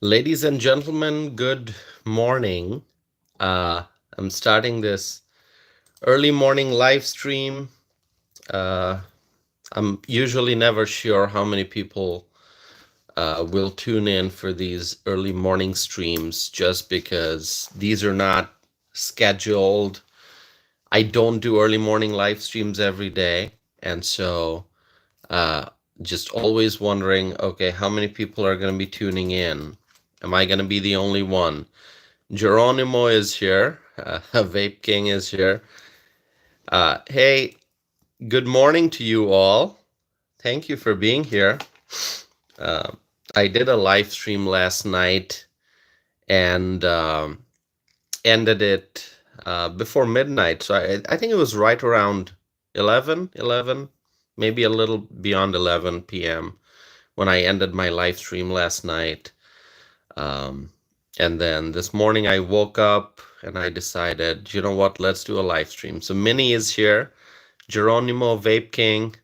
Ladies and gentlemen, good morning. I'm starting this early morning live stream. I'm usually never sure how many people will tune in for these early morning streams just because these are not scheduled. I don't do early morning live streams every day. And so just always wondering, okay, how many people are going to be tuning in? Am I going to be the only one? Geronimo is here. Vape King is here. Hey, good morning to you all. Thank you for being here. I did a live stream last night and ended it before midnight. So I think it was right around 11, maybe a little beyond 11 p.m. when I ended my live stream last night. And then this morning I woke up and I decided, you know what, let's do a live stream. So Minnie is here, Geronimo, Vape King,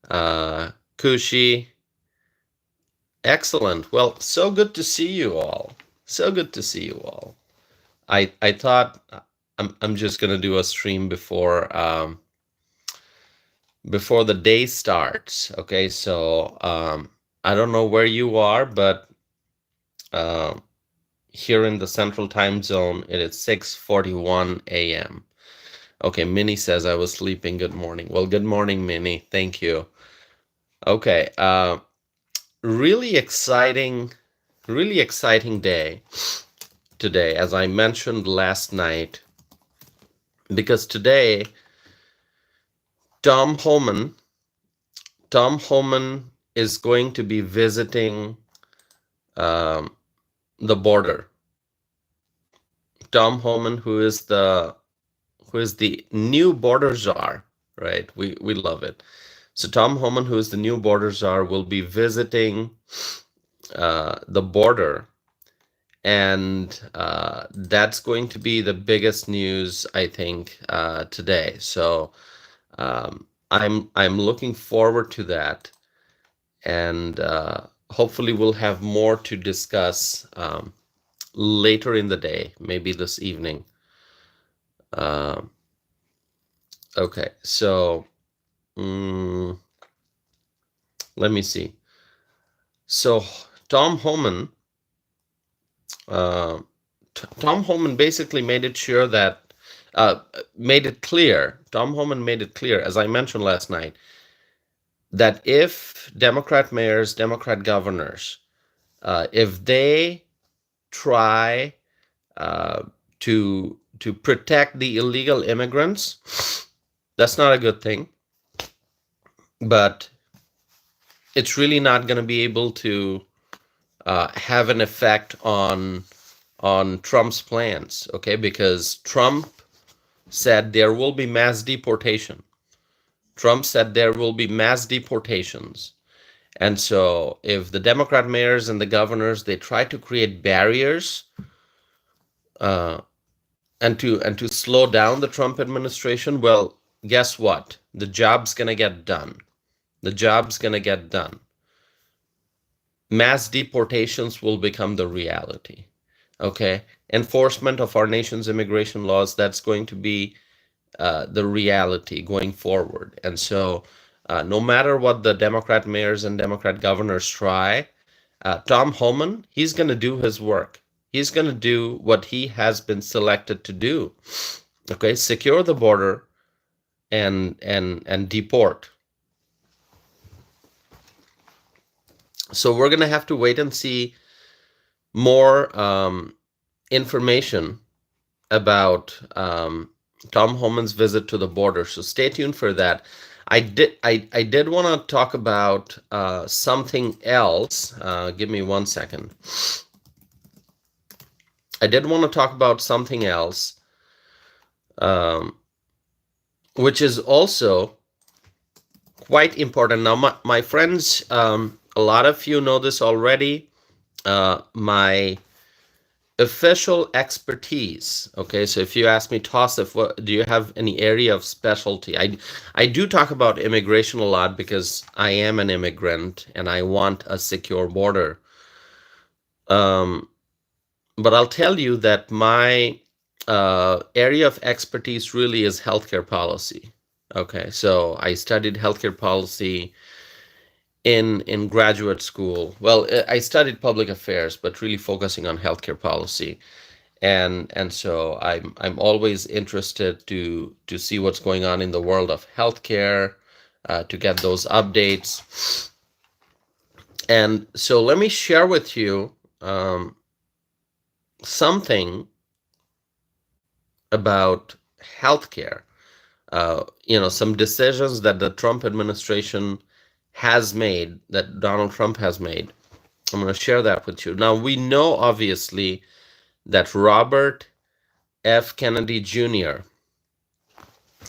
Kushi. Excellent. Well, so good to see you all. So good to see you all. I thought I'm just gonna do a stream before the day starts. Okay, so I don't know where you are, but here in the Central Time Zone, it is 6:41 a.m. Okay, Minnie says I was sleeping. Good morning. Well, good morning, Minnie. Thank you. Okay, really exciting day today, as I mentioned last night, because today Tom Homan is going to be visiting the border. Tom Homan, who is the new border czar, right? We love it. So Tom Homan, who is the new border czar, will be visiting the border, and that's going to be the biggest news, I think, today. So I'm looking forward to that, and hopefully we'll have more to discuss later in the day, maybe this evening. Okay, so let me see. So Tom Homan basically made it sure that Tom Homan made it clear, as I mentioned last night, that if Democrat mayors, Democrat governors, if they try to protect the illegal immigrants, that's not a good thing. But it's really not going to be able to have an effect on Trump's plans, okay? Because Trump said there will be mass deportation. Trump said there will be mass deportations. And so if the Democrat mayors and the governors, they try to create barriers and to slow down the Trump administration, well, guess what? The job's going to get done. The job's going to get done. Mass deportations will become the reality, okay? Enforcement of our nation's immigration laws, that's going to be the reality going forward. And so no matter what the Democrat mayors and Democrat governors try, Tom Homan, he's going to do his work. He's going to do what he has been selected to do, okay? Secure the border and deport. So we're going to have to wait and see more information about Tom Homan's visit to the border. So stay tuned for that. I did want to talk about something else. Give me 1 second. I did want to talk about something else, which is also quite important. Now, my friends, a lot of you know this already. My official expertise, okay? So if you ask me, Tassif, do you have any area of specialty? I do talk about immigration a lot because I am an immigrant and I want a secure border. But I'll tell you that my area of expertise really is healthcare policy. Okay, so I studied healthcare policy in graduate school. Well, I studied public affairs, but really focusing on healthcare policy. And so I'm always interested to see what's going on in the world of healthcare, to get those updates. And so let me share with you something about healthcare. Some decisions that the Trump administration has made, that Donald Trump has made. I'm going to share that with you. Now, we know, obviously, that Robert F. Kennedy Jr.,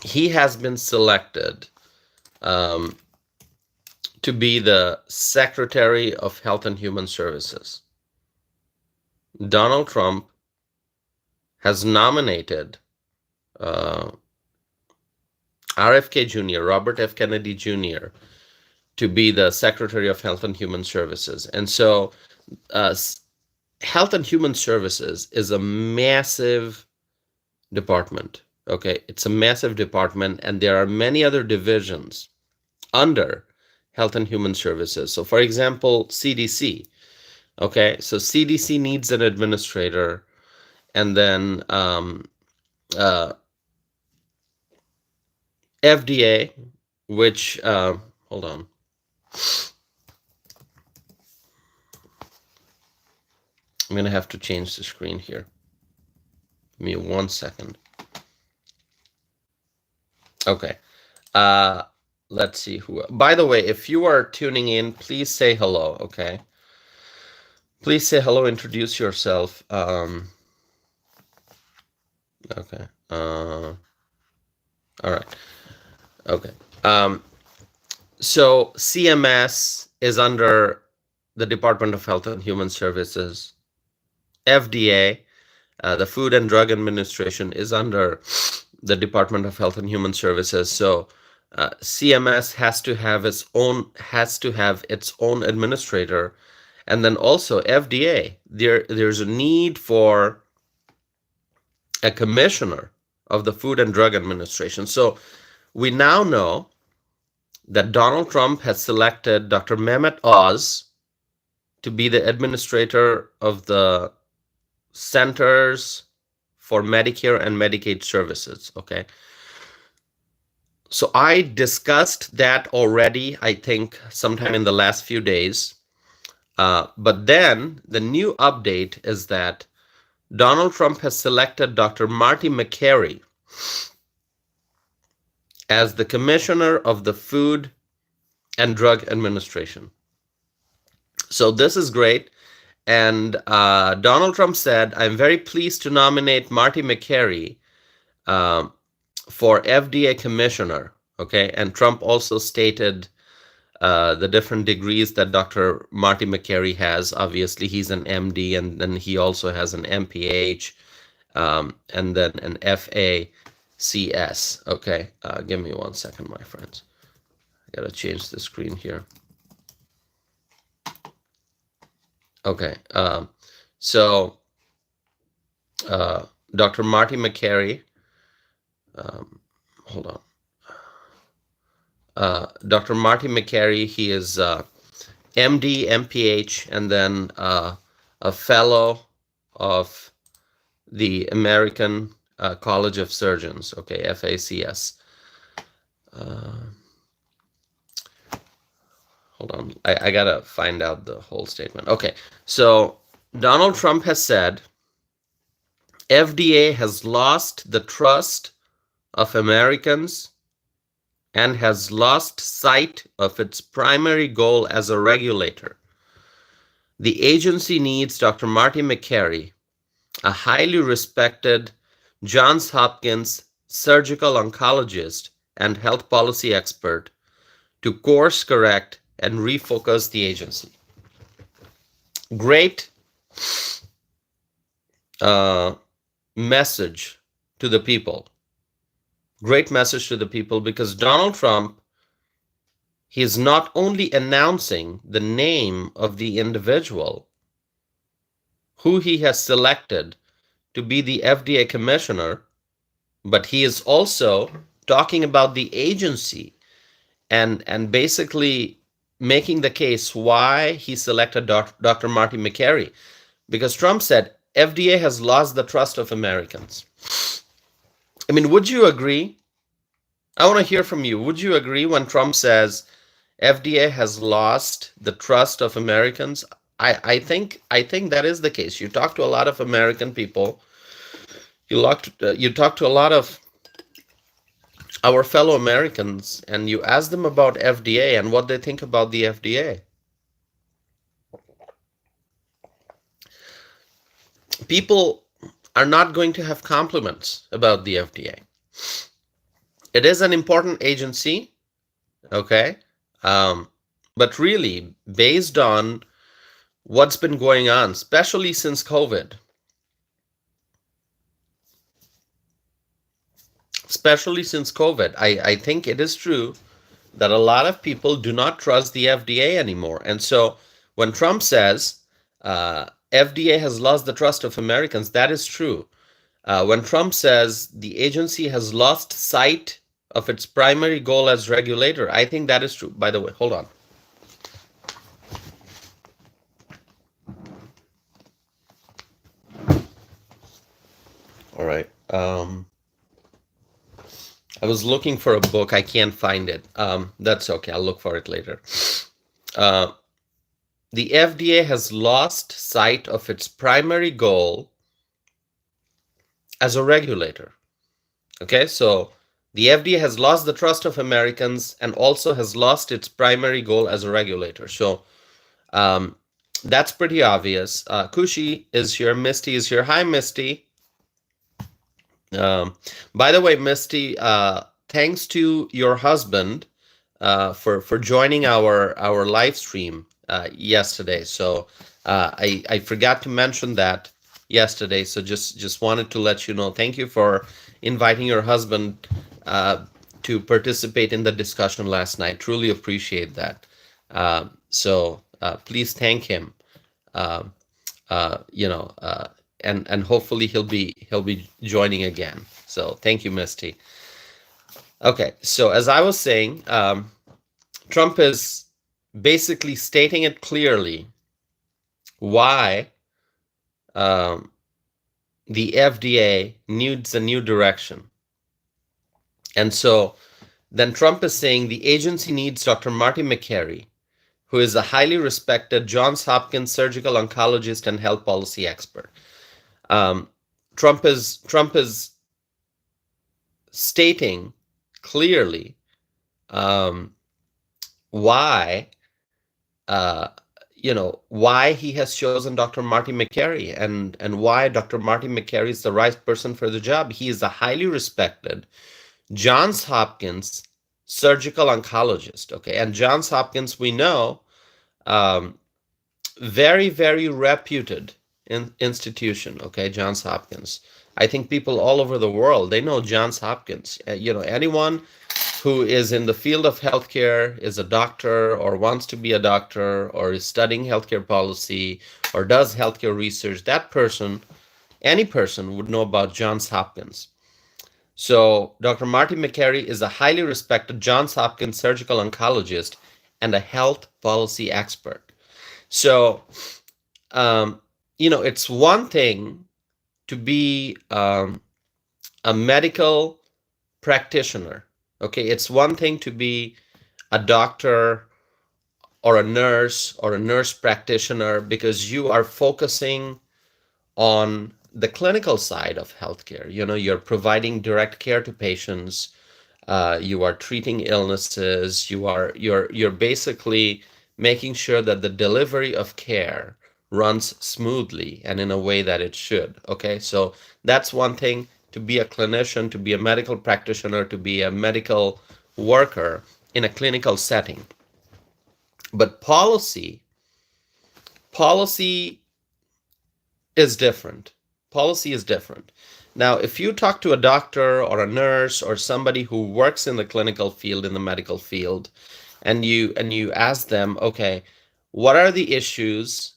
he has been selected to be the Secretary of Health and Human Services. Donald Trump has nominated RFK Jr., Robert F. Kennedy Jr., to be the Secretary of Health and Human Services. And so Health and Human Services is a massive department. Okay, it's a massive department, and there are many other divisions under Health and Human Services. So, for example, CDC. Okay, so CDC needs an administrator, and then FDA, which hold on. I'm going to have to change the screen here. Give me 1 second. Okay. Let's see who. By the way, if you are tuning in, please say hello, okay? Please say hello, introduce yourself. Okay. All right. Okay. So CMS is under the Department of Health and Human Services. FDA, the Food and Drug Administration, is under the Department of Health and Human Services. So CMS has to have its own administrator, and then also FDA. There's a need for a commissioner of the Food and Drug Administration. So we now know that Donald Trump has selected Dr. Mehmet Oz to be the administrator of the Centers for Medicare and Medicaid Services, okay? So I discussed that already, I think, sometime in the last few days. But then the new update is that Donald Trump has selected Dr. Marty Makary as the commissioner of the Food and Drug Administration. So this is great. And Donald Trump said, I'm very pleased to nominate Marty Makary for FDA commissioner. Okay. And Trump also stated the different degrees that Dr. Marty Makary has. Obviously, he's an MD, and then he also has an MPH, and then an FACS. Okay. Give me 1 second, my friends. I got to change the screen here. Okay, so Dr. Marty Makary, hold on. Dr. Marty Makary, he is MD, MPH, and then a fellow of the American College of Surgeons, okay, FACS. Hold on, I gotta find out the whole statement. Okay, so Donald Trump has said, FDA has lost the trust of Americans and has lost sight of its primary goal as a regulator. The agency needs Dr. Marty Makary, a highly respected Johns Hopkins surgical oncologist and health policy expert, to course correct and refocus the agency. Great message to the people. Great message to the people, because Donald Trump, he is not only announcing the name of the individual, who he has selected to be the FDA commissioner, but he is also talking about the agency and basically making the case why he selected Dr. Marty Makary. Because Trump said FDA has lost the trust of Americans. I mean, would you agree? I want to hear from you. Would you agree when Trump says FDA has lost the trust of Americans? I think that is the case. You talk to a lot of American people. You talk to a lot of our fellow Americans, and you ask them about FDA and what they think about the FDA. People are not going to have compliments about the FDA. It is an important agency, okay? But really, based on what's been going on, especially since COVID, I think it is true that a lot of people do not trust the FDA anymore. And so when Trump says FDA has lost the trust of Americans, that is true. When Trump says the agency has lost sight of its primary goal as regulator, I think that is true. By the way, hold on. All right. I was looking for a book. I can't find it. That's okay. I'll look for it later. The FDA has lost sight of its primary goal as a regulator. Okay, so the FDA has lost the trust of Americans and also has lost its primary goal as a regulator. So that's pretty obvious. Kushi is here. Misty is here. Hi, Misty. By the way, Misty, thanks to your husband for joining our live stream yesterday. So I forgot to mention that yesterday. So just wanted to let you know. Thank you for inviting your husband to participate in the discussion last night. Truly appreciate that. So please thank him. And hopefully he'll be joining again. So thank you, Misty. Okay, so as I was saying, Trump is basically stating it clearly why the FDA needs a new direction. And so then Trump is saying the agency needs Dr. Marty Makary, who is a highly respected Johns Hopkins surgical oncologist and health policy expert. Trump is stating clearly why why he has chosen Dr. Marty Makary and why Dr. Marty Makary is the right person for the job. He is a highly respected Johns Hopkins surgical oncologist. Okay, and Johns Hopkins, we know, very, very reputed institution. Okay, Johns Hopkins. I think people all over the world, they know Johns Hopkins. Anyone who is in the field of healthcare, is a doctor or wants to be a doctor or is studying healthcare policy or does healthcare research, that person, any person would know about Johns Hopkins. So Dr. Marty Makary is a highly respected Johns Hopkins surgical oncologist and a health policy expert. So, it's one thing to be a medical practitioner. Okay, it's one thing to be a doctor or a nurse practitioner because you are focusing on the clinical side of healthcare. You're providing direct care to patients. You are treating illnesses. You're basically making sure that the delivery of care runs smoothly and in a way that it should. Okay, so that's one thing, to be a clinician, to be a medical practitioner, to be a medical worker in a clinical setting. But policy is different. Policy is different. Now, if you talk to a doctor or a nurse or somebody who works in the clinical field, in the medical field, and you ask them, okay, what are the issues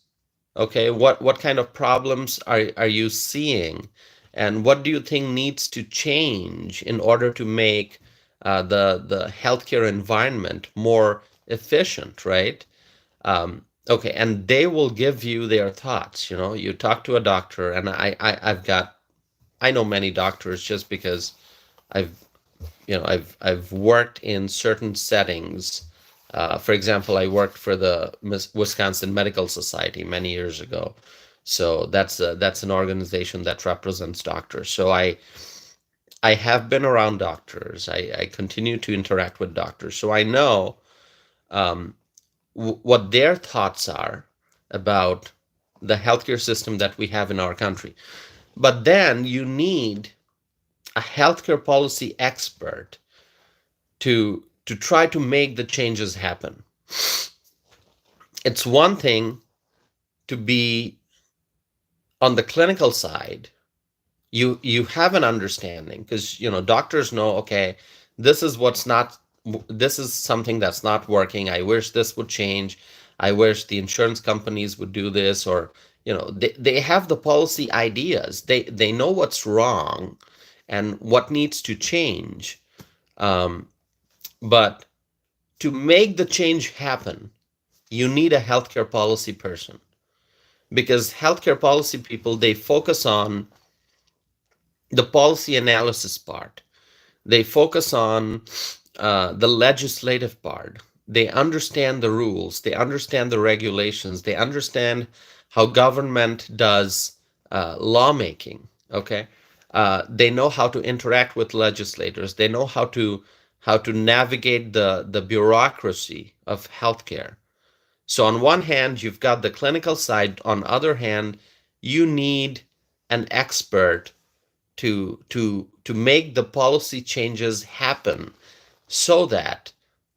Okay, what kind of problems are you seeing, and what do you think needs to change in order to make the healthcare environment more efficient, right? Okay, and they will give you their thoughts. You know, you talk to a doctor, and I know many doctors just because I've I've worked in certain settings. For example, I worked for the Wisconsin Medical Society many years ago. So that's an organization that represents doctors. So I have been around doctors. I continue to interact with doctors. So I know um, what their thoughts are about the healthcare system that we have in our country. But then you need a healthcare policy expert to try to make the changes happen. It's one thing to be on the clinical side. You have an understanding because doctors know, okay, this is what's not this is something that's not working. I wish this would change. I wish the insurance companies would do this, or they have the policy ideas. They know what's wrong and what needs to change. But to make the change happen, you need a healthcare policy person, because healthcare policy people, they focus on the policy analysis part. They focus on the legislative part. They understand the rules. They understand the regulations. They understand how government does lawmaking. Okay, they know how to interact with legislators. They know how to navigate the bureaucracy of healthcare. So on one hand, you've got the clinical side. On other hand, you need an expert to make the policy changes happen so that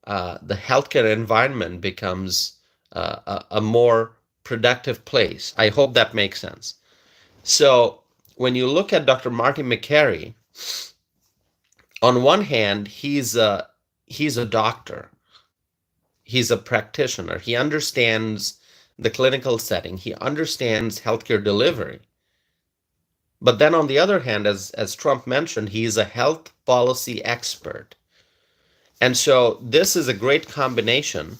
the healthcare environment becomes a more productive place. I hope that makes sense. So when you look at Dr. Marty McCary, on one hand, he's a doctor. He's a practitioner. He understands the clinical setting. He understands healthcare delivery. But then on the other hand, as Trump mentioned, he is a health policy expert. And so this is a great combination.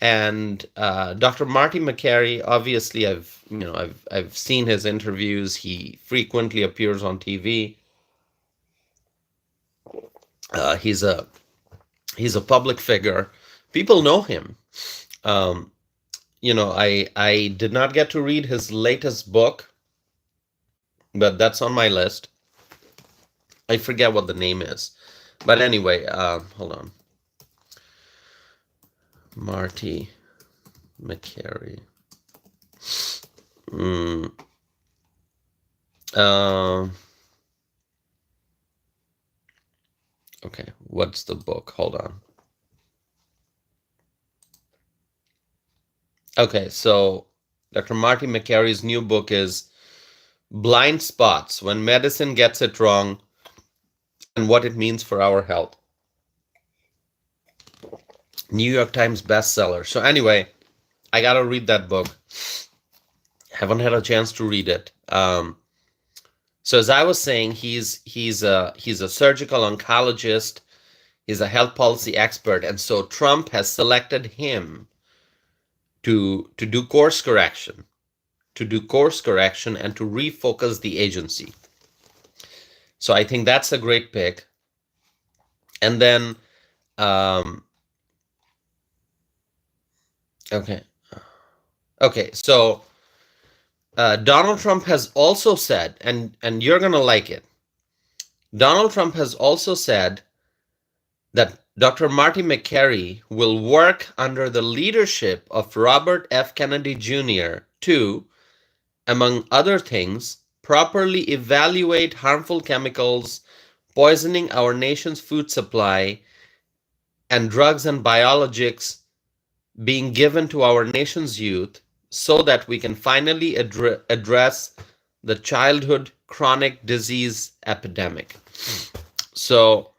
And Dr. Marty McCary, obviously, I've seen his interviews. He frequently appears on TV. He's a public figure. People know him. Um, I did not get to read his latest book, but that's on my list. I forget what the name is. But anyway, hold on. Marty McCary. Okay, what's the book? Hold on. Okay, so Dr. Marty McCary's new book is Blind Spots: When Medicine Gets It Wrong and What It Means for Our Health. New York Times bestseller. So anyway, I gotta read that book. Haven't had a chance to read it. So as I was saying, he's a surgical oncologist. He's a health policy expert, and so Trump has selected him to do course correction, and to refocus the agency. So I think that's a great pick. And then, okay, so Donald Trump has also said, and you're gonna like it. Donald Trump has also said that Dr. Marty McCary will work under the leadership of Robert F. Kennedy Jr. to, among other things, properly evaluate harmful chemicals poisoning our nation's food supply and drugs and biologics being given to our nation's youth, so that we can finally address the childhood chronic disease epidemic. So,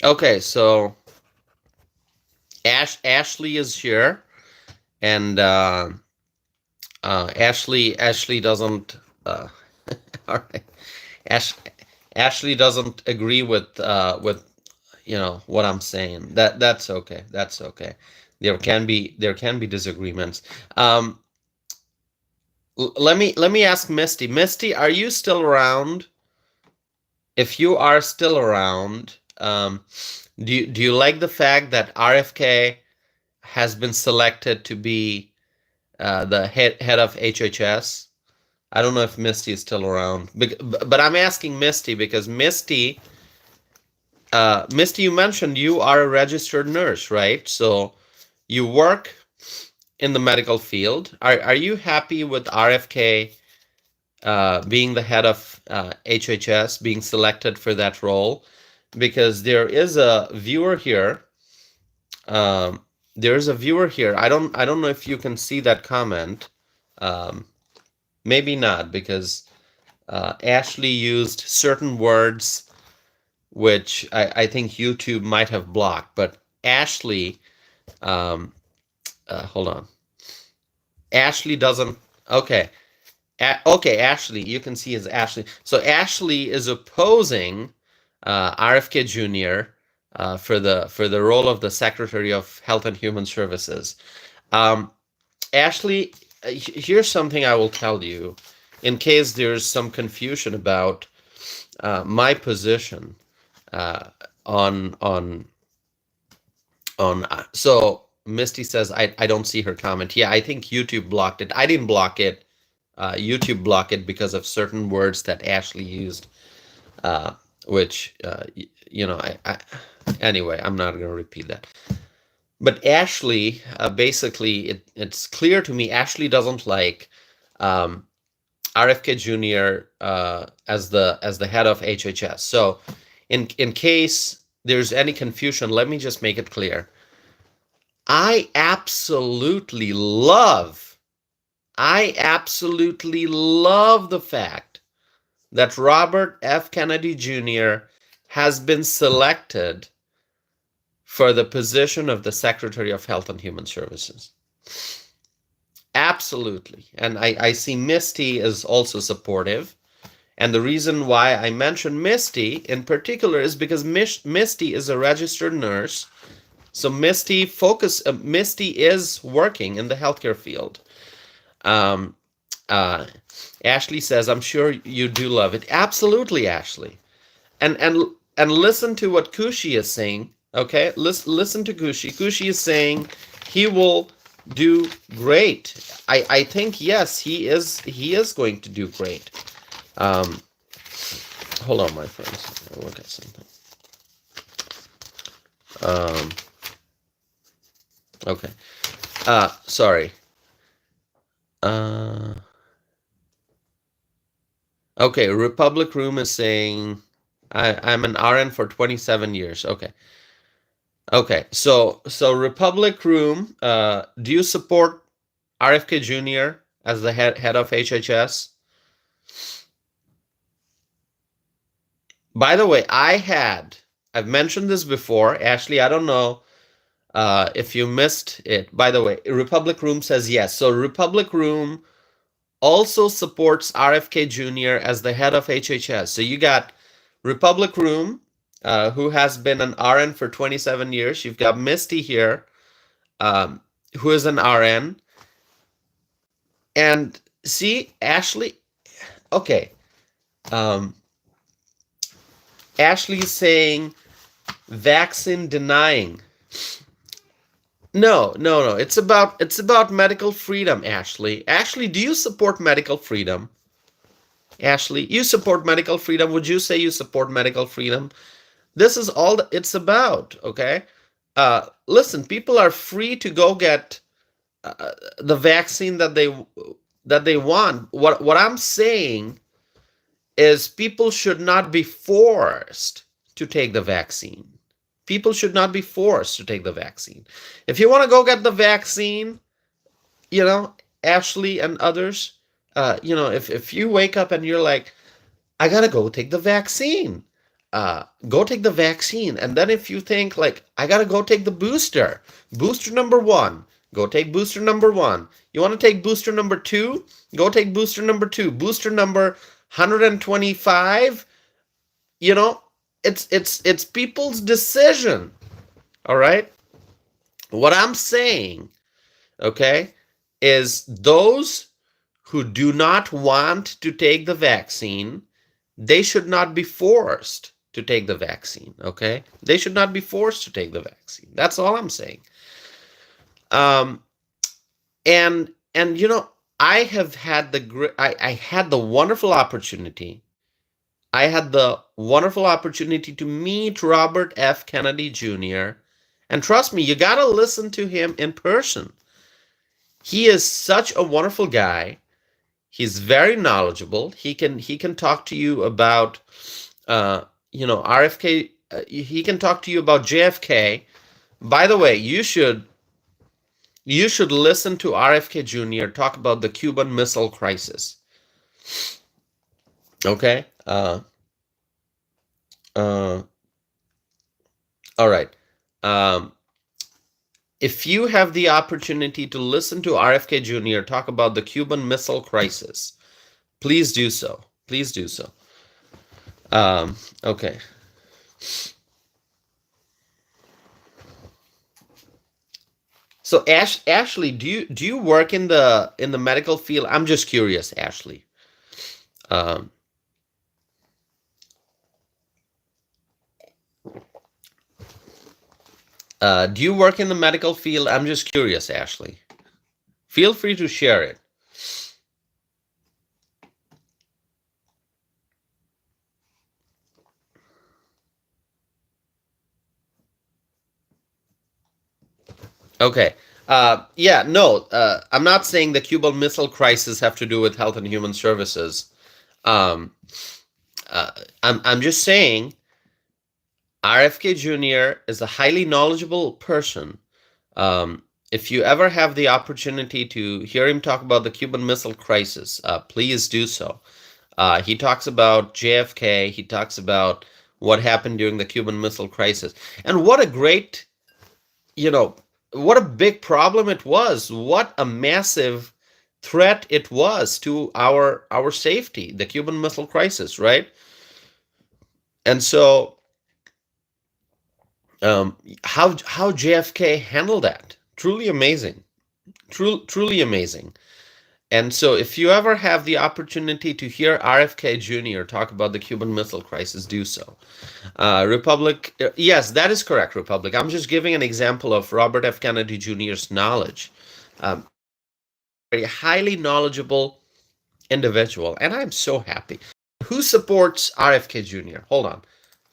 okay, so Ashley is here, and Ashley doesn't. All right. Ashley doesn't agree with what I'm saying. That's okay. That's okay. There can be disagreements. Let me ask Misty. Misty, are you still around? If you are still around, do you like the fact that RFK has been selected to be the head of HHS? I don't know if Misty is still around, but I'm asking Misty because Misty, you mentioned you are a registered nurse, right? So you work in the medical field. Are you happy with RFK being the head of HHS, being selected for that role? Because there is a viewer here. There's a viewer here. I don't know if you can see that comment. Maybe not, because Ashley used certain words which I think YouTube might have blocked. But Ashley, hold on. Ashley doesn't. Okay. Okay, Ashley, you can see as Ashley. So Ashley is opposing RFK Jr. For the role of the Secretary of Health and Human Services. Ashley, here's something I will tell you, in case there's some confusion about my position on. So Misty says I don't see her comment. Yeah, I think YouTube blocked it. I didn't block it. YouTube blocked it because of certain words that Ashley used, which anyway, I'm not going to repeat that. But Ashley, basically, it's clear to me Ashley doesn't like RFK Jr. As the head of HHS. So, in case there's any confusion, let me just make it clear. I absolutely love the fact that Robert F. Kennedy Jr. has been selected for the position of the Secretary of Health and Human Services. Absolutely. And I see Misty is also supportive. And the reason why I mention Misty in particular is because Misty is a registered nurse. So Misty is working in the healthcare field. Ashley says, I'm sure you do love it. Absolutely, Ashley. And listen to what Kushi is saying. Okay, listen to Kushi. Kushi is saying he will do great. I think yes, he is going to do great. Hold on, my friends. I'll look at something. Okay. Sorry. Okay, Republic Room is saying I'm an RN for 27 years. Okay. Okay, so Republic Room, do you support RFK Jr. as the head of HHS? By the way, I've mentioned this before. Ashley, I don't know if you missed it. By the way, Republic Room says yes. So Republic Room also supports RFK Jr. as the head of HHS. So you got Republic Room, who has been an RN for 27 years. You've got Misty here, who is an RN. And see, Ashley, okay. Ashley's saying vaccine denying. No. It's about medical freedom, Ashley. Ashley, do you support medical freedom? Ashley, you support medical freedom. Would you say you support medical freedom? This is all it's about, okay? Listen, people are free to go get the vaccine that they want. What I'm saying is people should not be forced to take the vaccine. People should not be forced to take the vaccine. If you want to go get the vaccine, Ashley and others, if you wake up and you're like, I gotta go take the vaccine. go take the vaccine. And then if you think like, I got to go take the booster, booster number 1, go take booster number 1. You want to take booster number 2? Go take booster number 2. Booster number 125, it's people's decision. All right? What I'm saying, okay, is those who do not want to take the vaccine, they should not be forced to take the vaccine, okay? They should not be forced to take the vaccine. That's all I'm saying. And I have had I had the wonderful opportunity. I had the wonderful opportunity to meet Robert F. Kennedy Jr. And trust me, you got to listen to him in person. He is such a wonderful guy. He's very knowledgeable. He can talk to you about RFK. He can talk to you about JFK. By the way, you should listen to RFK Jr. talk about the Cuban Missile Crisis. Okay. All right. If you have the opportunity to listen to RFK Jr. talk about the Cuban Missile Crisis, please do so. Please do so. Okay. So Ashley, do you work in the medical field? I'm just curious, Ashley. Do you work in the medical field? I'm just curious, Ashley. Feel free to share it. Okay. No, I'm not saying the Cuban Missile Crisis have to do with Health and Human Services. I'm just saying RFK Jr. is a highly knowledgeable person. If you ever have the opportunity to hear him talk about the Cuban Missile Crisis, please do so. He talks about JFK. He talks about what happened during the Cuban Missile Crisis. And what a great, what a big problem it was. What a massive threat it was to our safety, the Cuban Missile Crisis, right? And so how JFK handled that, truly amazing. Truly amazing. And so if you ever have the opportunity to hear RFK Jr. talk about the Cuban Missile Crisis, do so. Republic, yes, that is correct, Republic. I'm just giving an example of Robert F. Kennedy Jr.'s knowledge. Very highly knowledgeable individual, and I'm so happy. Who supports RFK Jr.? Hold on.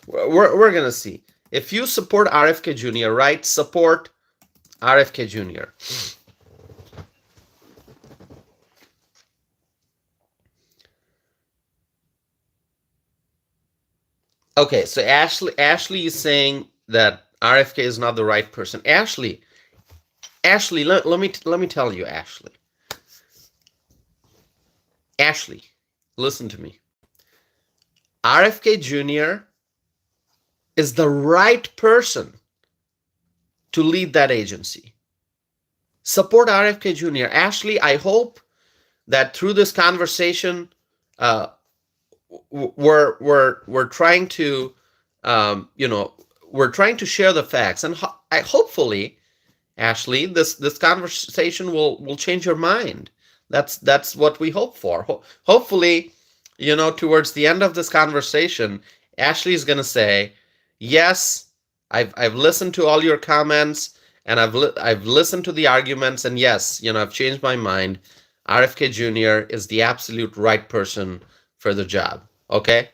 We're going to see. If you support RFK Jr., right, support RFK Jr. Okay, so Ashley is saying that RFK is not the right person. Ashley, let me tell you, Ashley, listen to me. RFK Jr. is the right person to lead that agency. Support RFK Jr. Ashley, I hope that through this conversation, we're trying to, we're trying to share the facts, and hopefully, Ashley, this conversation will change your mind. That's what we hope for. Hopefully, towards the end of this conversation, Ashley is going to say, yes, I've listened to all your comments, and I've listened to the arguments, and yes, I've changed my mind. RFK Jr. is the absolute right person for the job. Okay,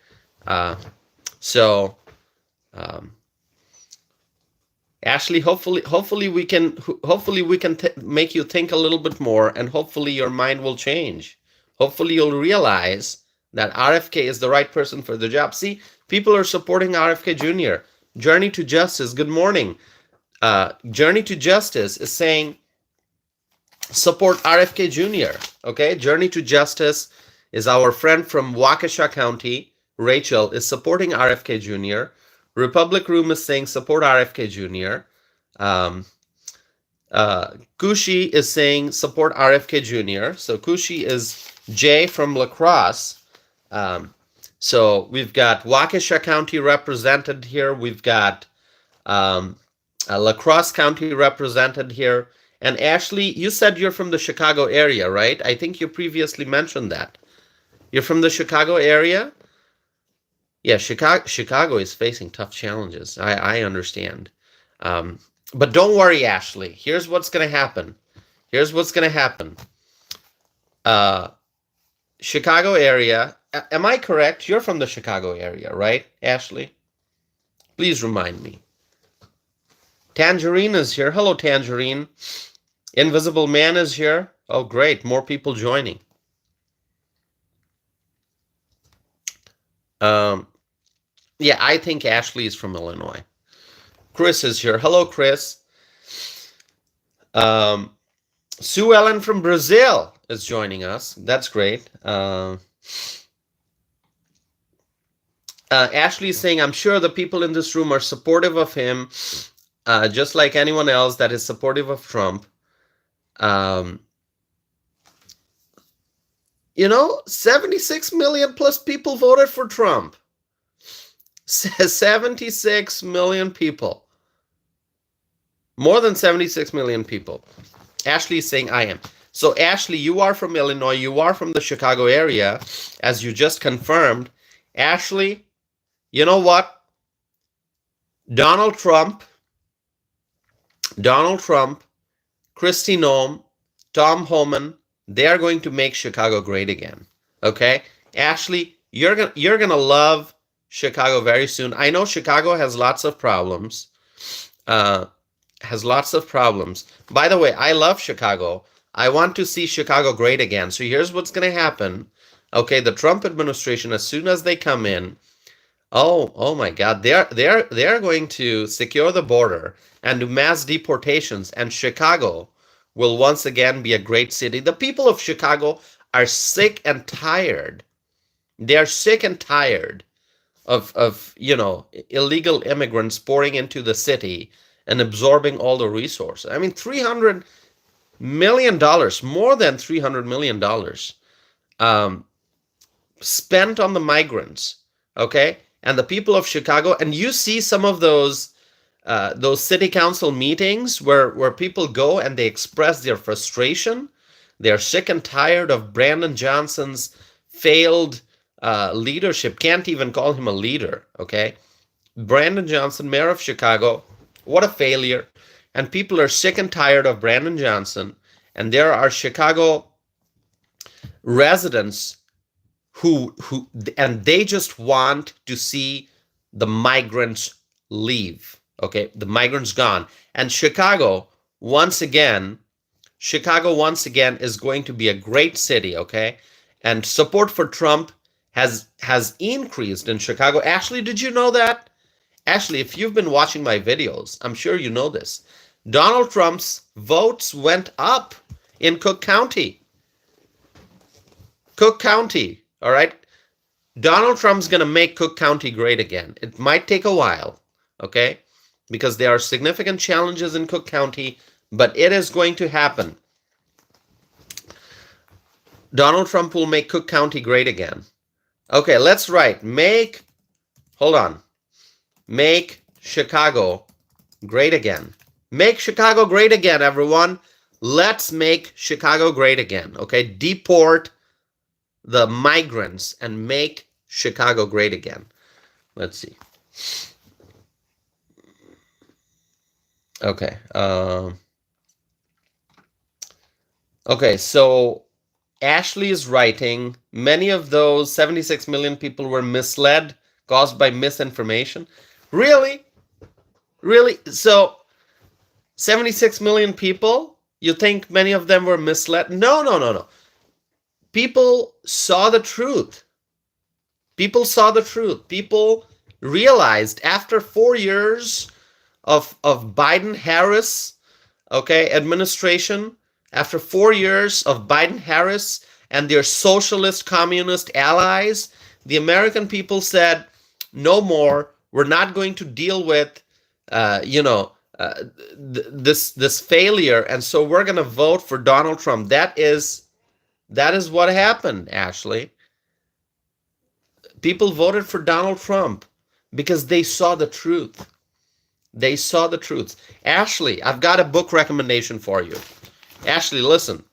Ashley, hopefully we can make you think a little bit more, and hopefully your mind will change. Hopefully you'll realize that RFK is the right person for the job. See, people are supporting RFK Jr. Journey to Justice, good morning. Journey to Justice is saying support RFK Jr. Okay, Journey to Justice is our friend from Waukesha County. Rachel is supporting RFK Jr. Republic Room is saying support RFK Jr. Kushi is saying support RFK Jr. So Kushi is Jay from La Crosse. So we've got Waukesha County represented here. We've got La Crosse County represented here. And Ashley, you said you're from the Chicago area, right? I think you previously mentioned that. You're from the Chicago area? Yeah, Chicago is facing tough challenges. I understand. But don't worry, Ashley. Here's what's going to happen. Here's what's going to happen. Chicago area. Am I correct? You're from the Chicago area, right, Ashley? Please remind me. Tangerine is here. Hello, Tangerine. Invisible Man is here. Oh, great. More people joining. Yeah, I think Ashley is from Illinois. Chris is here. Hello, Chris. Sue Ellen from Brazil is joining us. That's great. Ashley is saying, I'm sure the people in this room are supportive of him, just like anyone else that is supportive of Trump. 76 million plus people voted for Trump. 76 million people. More than 76 million people. Ashley is saying I am. So Ashley, you are from Illinois. You are from the Chicago area, as you just confirmed. Ashley, you know what? Donald Trump, Kristi Noem, Tom Homan, they are going to make Chicago great again. Okay? Ashley, you're gonna love Chicago very soon. I know Chicago has lots of problems. By the way, I love Chicago. I want to see Chicago great again. So here's what's going to happen. Okay, the Trump administration, as soon as they come in, oh my God, they're going to secure the border and do mass deportations, and Chicago will once again be a great city. The people of Chicago are sick and tired. They are sick and tired of illegal immigrants pouring into the city and absorbing all the resources. I mean, $300 million, more than $300 million spent on the migrants, okay? And the people of Chicago, and you see some of those city council meetings where people go and they express their frustration. They're sick and tired of Brandon Johnson's failed leadership. Can't even call him a leader, okay? Brandon Johnson, mayor of Chicago, what a failure. And people are sick and tired of Brandon Johnson. And there are Chicago residents who they just want to see the migrants leave. Okay, the migrants gone. And Chicago once again is going to be a great city, okay? And support for Trump has increased in Chicago. Ashley, did you know that? Ashley, if you've been watching my videos, I'm sure you know this. Donald Trump's votes went up in Cook County. Cook County, all right? Donald Trump's going to make Cook County great again. It might take a while, okay? Because there are significant challenges in Cook County, but it is going to happen. Donald Trump will make Cook County great again. Okay, let's write. Make Chicago great again. Make Chicago great again, everyone. Let's make Chicago great again. Okay, deport the migrants and make Chicago great again. Let's see. Okay. Okay, so Ashley is writing, many of those 76 million people were misled, caused by misinformation. Really? Really? So 76 million people, you think many of them were misled? No. People saw the truth. People saw the truth. People realized after 4 years of Biden-Harris, okay, administration, after 4 years of Biden-Harris and their socialist communist allies, The American people said, no more. We're not going to deal with, this failure, and so we're going to vote for Donald Trump. That is what happened, Ashley. People voted for Donald Trump because they saw the truth. They saw the truth. Ashley, I've got a book recommendation for you. Ashley, listen.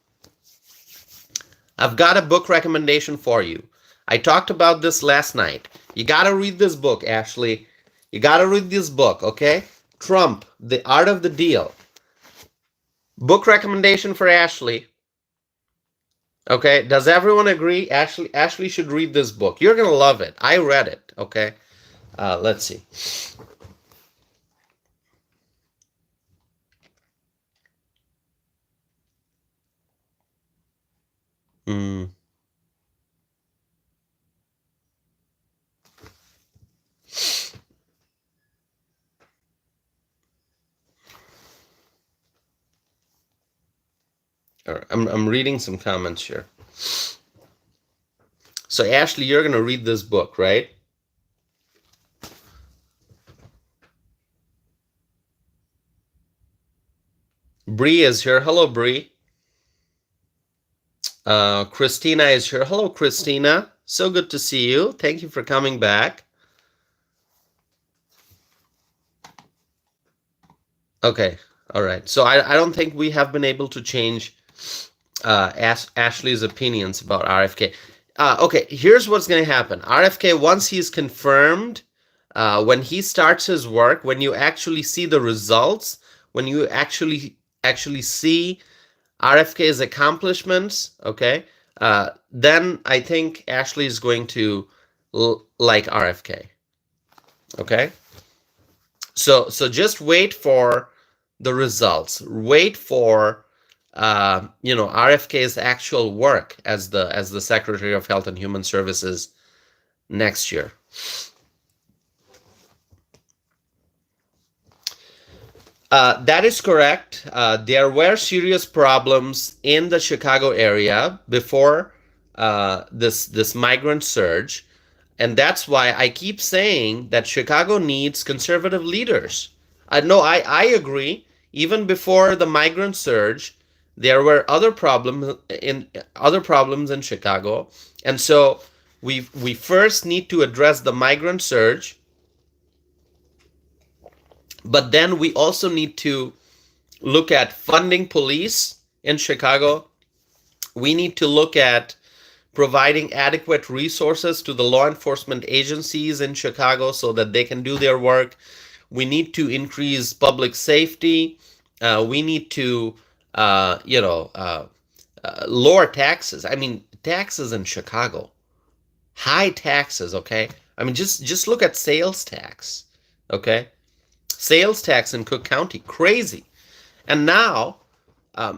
I've got a book recommendation for you. I talked about this last night. You got to read this book, Ashley. You got to read this book, okay? Trump, The Art of the Deal. Book recommendation for Ashley. Okay, does everyone agree? Ashley should read this book. You're going to love it. I read it, okay? Let's see. All right, I'm reading some comments here. So Ashley, you're going to read this book, right? Bree is here. Hello, Bree. Christina is here. Hello, Christina. So good to see you. Thank you for coming back. Okay. All right. So I don't think we have been able to change Ashley's opinions about RFK. Okay, here's what's going to happen. RFK, once he's confirmed, when he starts his work, when you actually see the results, when you actually see RFK's accomplishments, okay, then I think Ashley is going to like RFK. Okay? So just wait for the results. Wait for RFK's actual work as the Secretary of Health and Human Services next year. That is correct. There were serious problems in the Chicago area before this migrant surge, and that's why I keep saying that Chicago needs conservative leaders. No, I agree. Even before the migrant surge, there were other problems in Chicago, and so we first need to address the migrant surge. But then we also need to look at funding police in Chicago. We need to look at providing adequate resources to the law enforcement agencies in Chicago so that they can do their work. We need to increase public safety. We need to, lower taxes. I mean, taxes in Chicago, high taxes. Okay, I mean, just look at sales tax. Okay. Sales tax in Cook County, crazy. And now,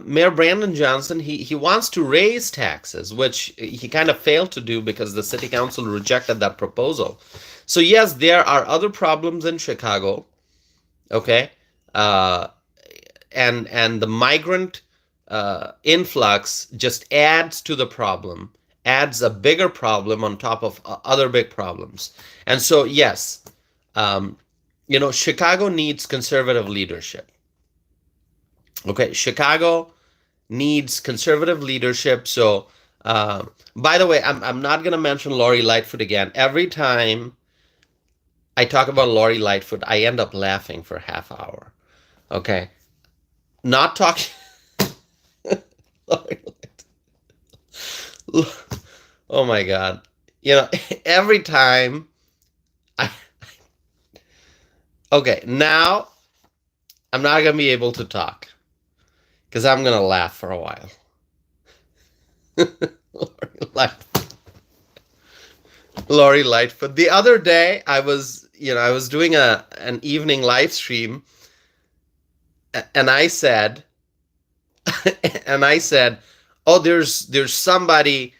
Mayor Brandon Johnson, he wants to raise taxes, which he kind of failed to do because the city council rejected that proposal. So yes, there are other problems in Chicago, okay? And the migrant influx just adds to the problem, adds a bigger problem on top of other big problems. And so yes, Chicago needs conservative leadership. Okay, Chicago needs conservative leadership. So, by the way, I'm not going to mention Lori Lightfoot again. Every time I talk about Lori Lightfoot, I end up laughing for half hour. Okay, not talking. Lori Lightfoot. Oh my God! Every time Okay, now I'm not going to be able to talk because I'm going to laugh for a while. Lori Lightfoot. The other day I was doing an evening live stream, and I said oh, there's somebody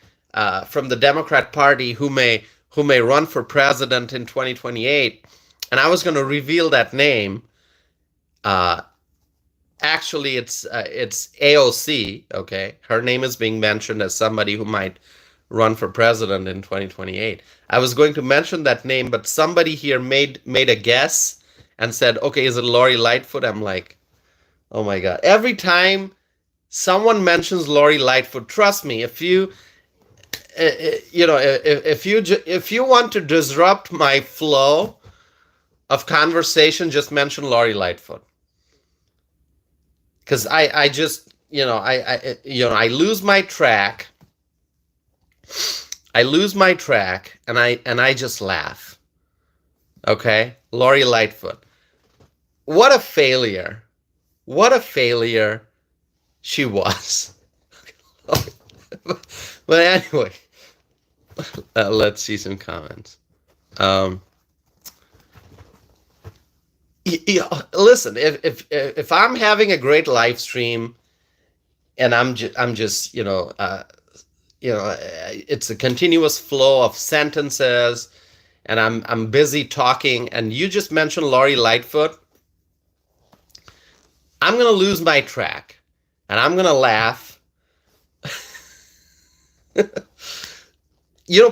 from the Democrat Party who may run for president in 2028. And I was going to reveal that name. Actually, it's AOC. Okay, her name is being mentioned as somebody who might run for president in 2028. I was going to mention that name, but somebody here made a guess and said, okay, is it Lori Lightfoot? I'm like, oh my God. Every time someone mentions Lori Lightfoot, trust me, if you if you want to disrupt my flow of conversation, just mention Lori Lightfoot. Because I just, I lose my track. I lose my track and I just laugh. Okay? Lori Lightfoot. What a failure. What a failure she was. But anyway, let's see some comments. Listen, if I'm having a great live stream and I'm just it's a continuous flow of sentences and I'm busy talking and you just mention Lori Lightfoot, I'm going to lose my track and I'm going to laugh.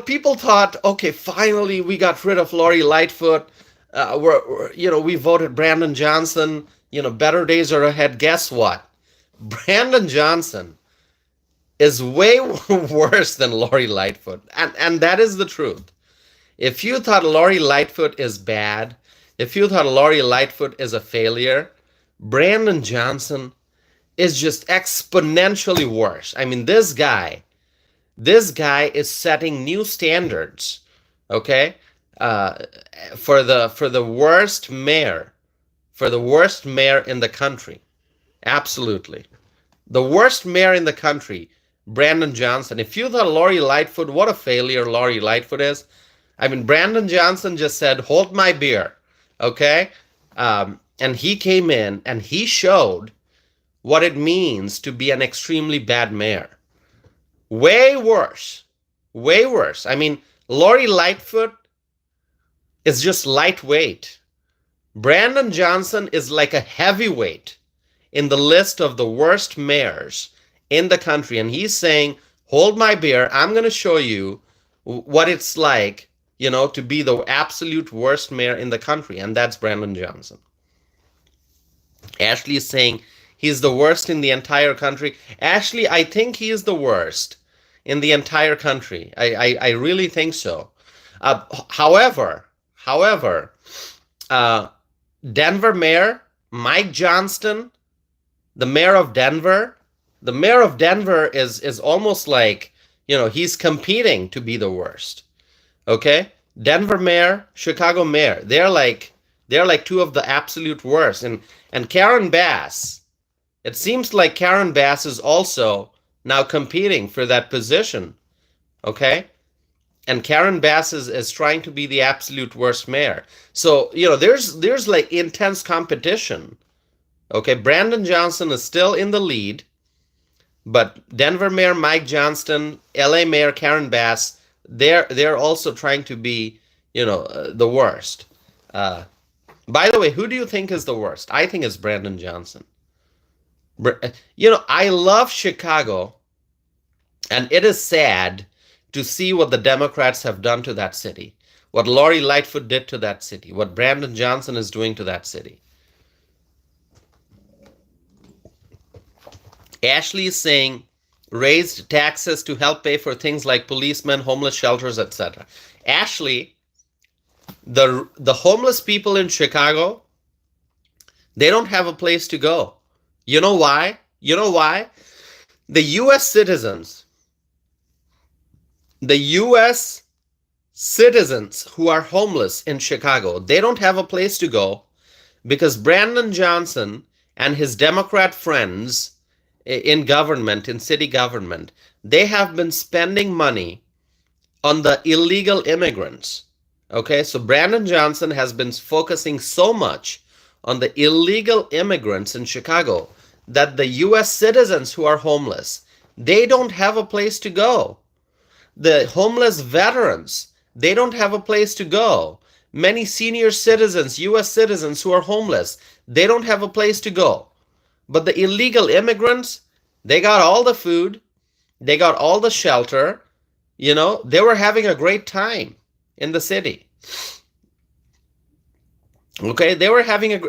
People thought, okay, finally we got rid of Lori Lightfoot. We voted Brandon Johnson. Better days are ahead. Guess what? Brandon Johnson is way worse than Lori Lightfoot. And that is the truth. If you thought Lori Lightfoot is bad, if you thought Lori Lightfoot is a failure, Brandon Johnson is just exponentially worse. I mean, this guy is setting new standards, okay? For the worst mayor in the country. Absolutely. The worst mayor in the country, Brandon Johnson. If you thought Lori Lightfoot, what a failure Lori Lightfoot is. I mean, Brandon Johnson just said, hold my beer, okay? And he came in and he showed what it means to be an extremely bad mayor. Way worse. Way worse. I mean, Lori Lightfoot is just lightweight. Brandon Johnson is like a heavyweight in the list of the worst mayors in the country. And he's saying, hold my beer. I'm going to show you what it's like, to be the absolute worst mayor in the country. And that's Brandon Johnson. Ashley is saying he's the worst in the entire country. Ashley, I think he is the worst in the entire country. I really think so. However, Denver Mayor Mike Johnston, the mayor of Denver is almost like, he's competing to be the worst. Okay? Denver Mayor, Chicago Mayor, they're like two of the absolute worst. And Karen Bass, it seems like Karen Bass is also now competing for that position. Okay? And Karen Bass is trying to be the absolute worst mayor. So, there's like intense competition. Okay, Brandon Johnson is still in the lead, but Denver Mayor Mike Johnston, LA Mayor Karen Bass, they're also trying to be, the worst. By the way, who do you think is the worst? I think it's Brandon Johnson. I love Chicago, and it is sad to see what the Democrats have done to that city, what Lori Lightfoot did to that city, what Brandon Johnson is doing to that city. Ashley is saying raised taxes to help pay for things like policemen, homeless shelters, etc. Ashley, the homeless people in Chicago, they don't have a place to go. You know why? The U.S. citizens who are homeless in Chicago, they don't have a place to go because Brandon Johnson and his Democrat friends in government, in city government, they have been spending money on the illegal immigrants. Okay, so Brandon Johnson has been focusing so much on the illegal immigrants in Chicago that the U.S. citizens who are homeless, they don't have a place to go. The homeless veterans, they don't have a place to go. Many senior citizens, U.S. citizens who are homeless, they don't have a place to go. But the illegal immigrants, they got all the food, they got all the shelter, They were having a great time in the city. Okay, they were having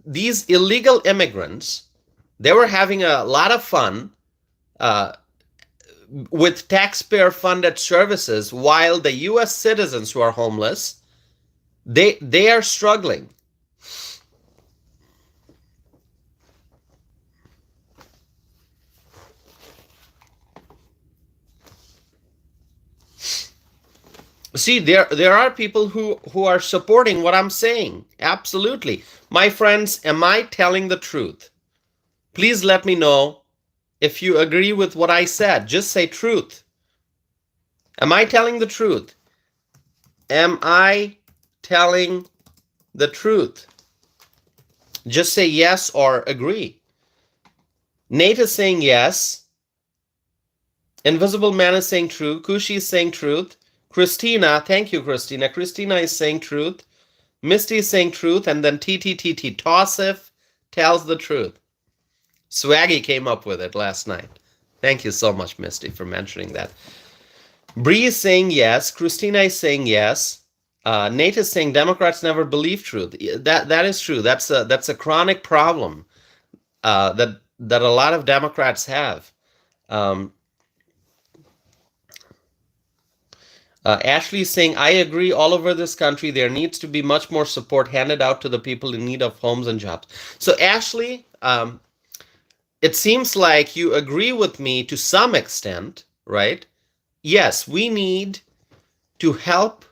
these illegal immigrants, they were having a lot of fun uh, with taxpayer-funded services, while the U.S. citizens who are homeless, they are struggling. See, there are people who are supporting what I'm saying. Absolutely. My friends, am I telling the truth? Please let me know if you agree with what I said. Just say truth. Am I telling the truth? Am I telling the truth? Just say yes or agree. Nate is saying yes. Invisible Man is saying true. Kushi is saying truth. Christina, thank you, Christina. Christina is saying truth. Misty is saying truth. And then TTTT, Tossif tells the truth. Swaggy came up with it last night. Thank you so much, Misty, for mentioning that. Bree is saying yes. Christina is saying yes. Nate is saying Democrats never believe truth. That is true. That's a chronic problem that a lot of Democrats have. Ashley is saying, I agree, all over this country, there needs to be much more support handed out to the people in need of homes and jobs. So, Ashley, it seems like you agree with me to some extent, right? Yes, we need to help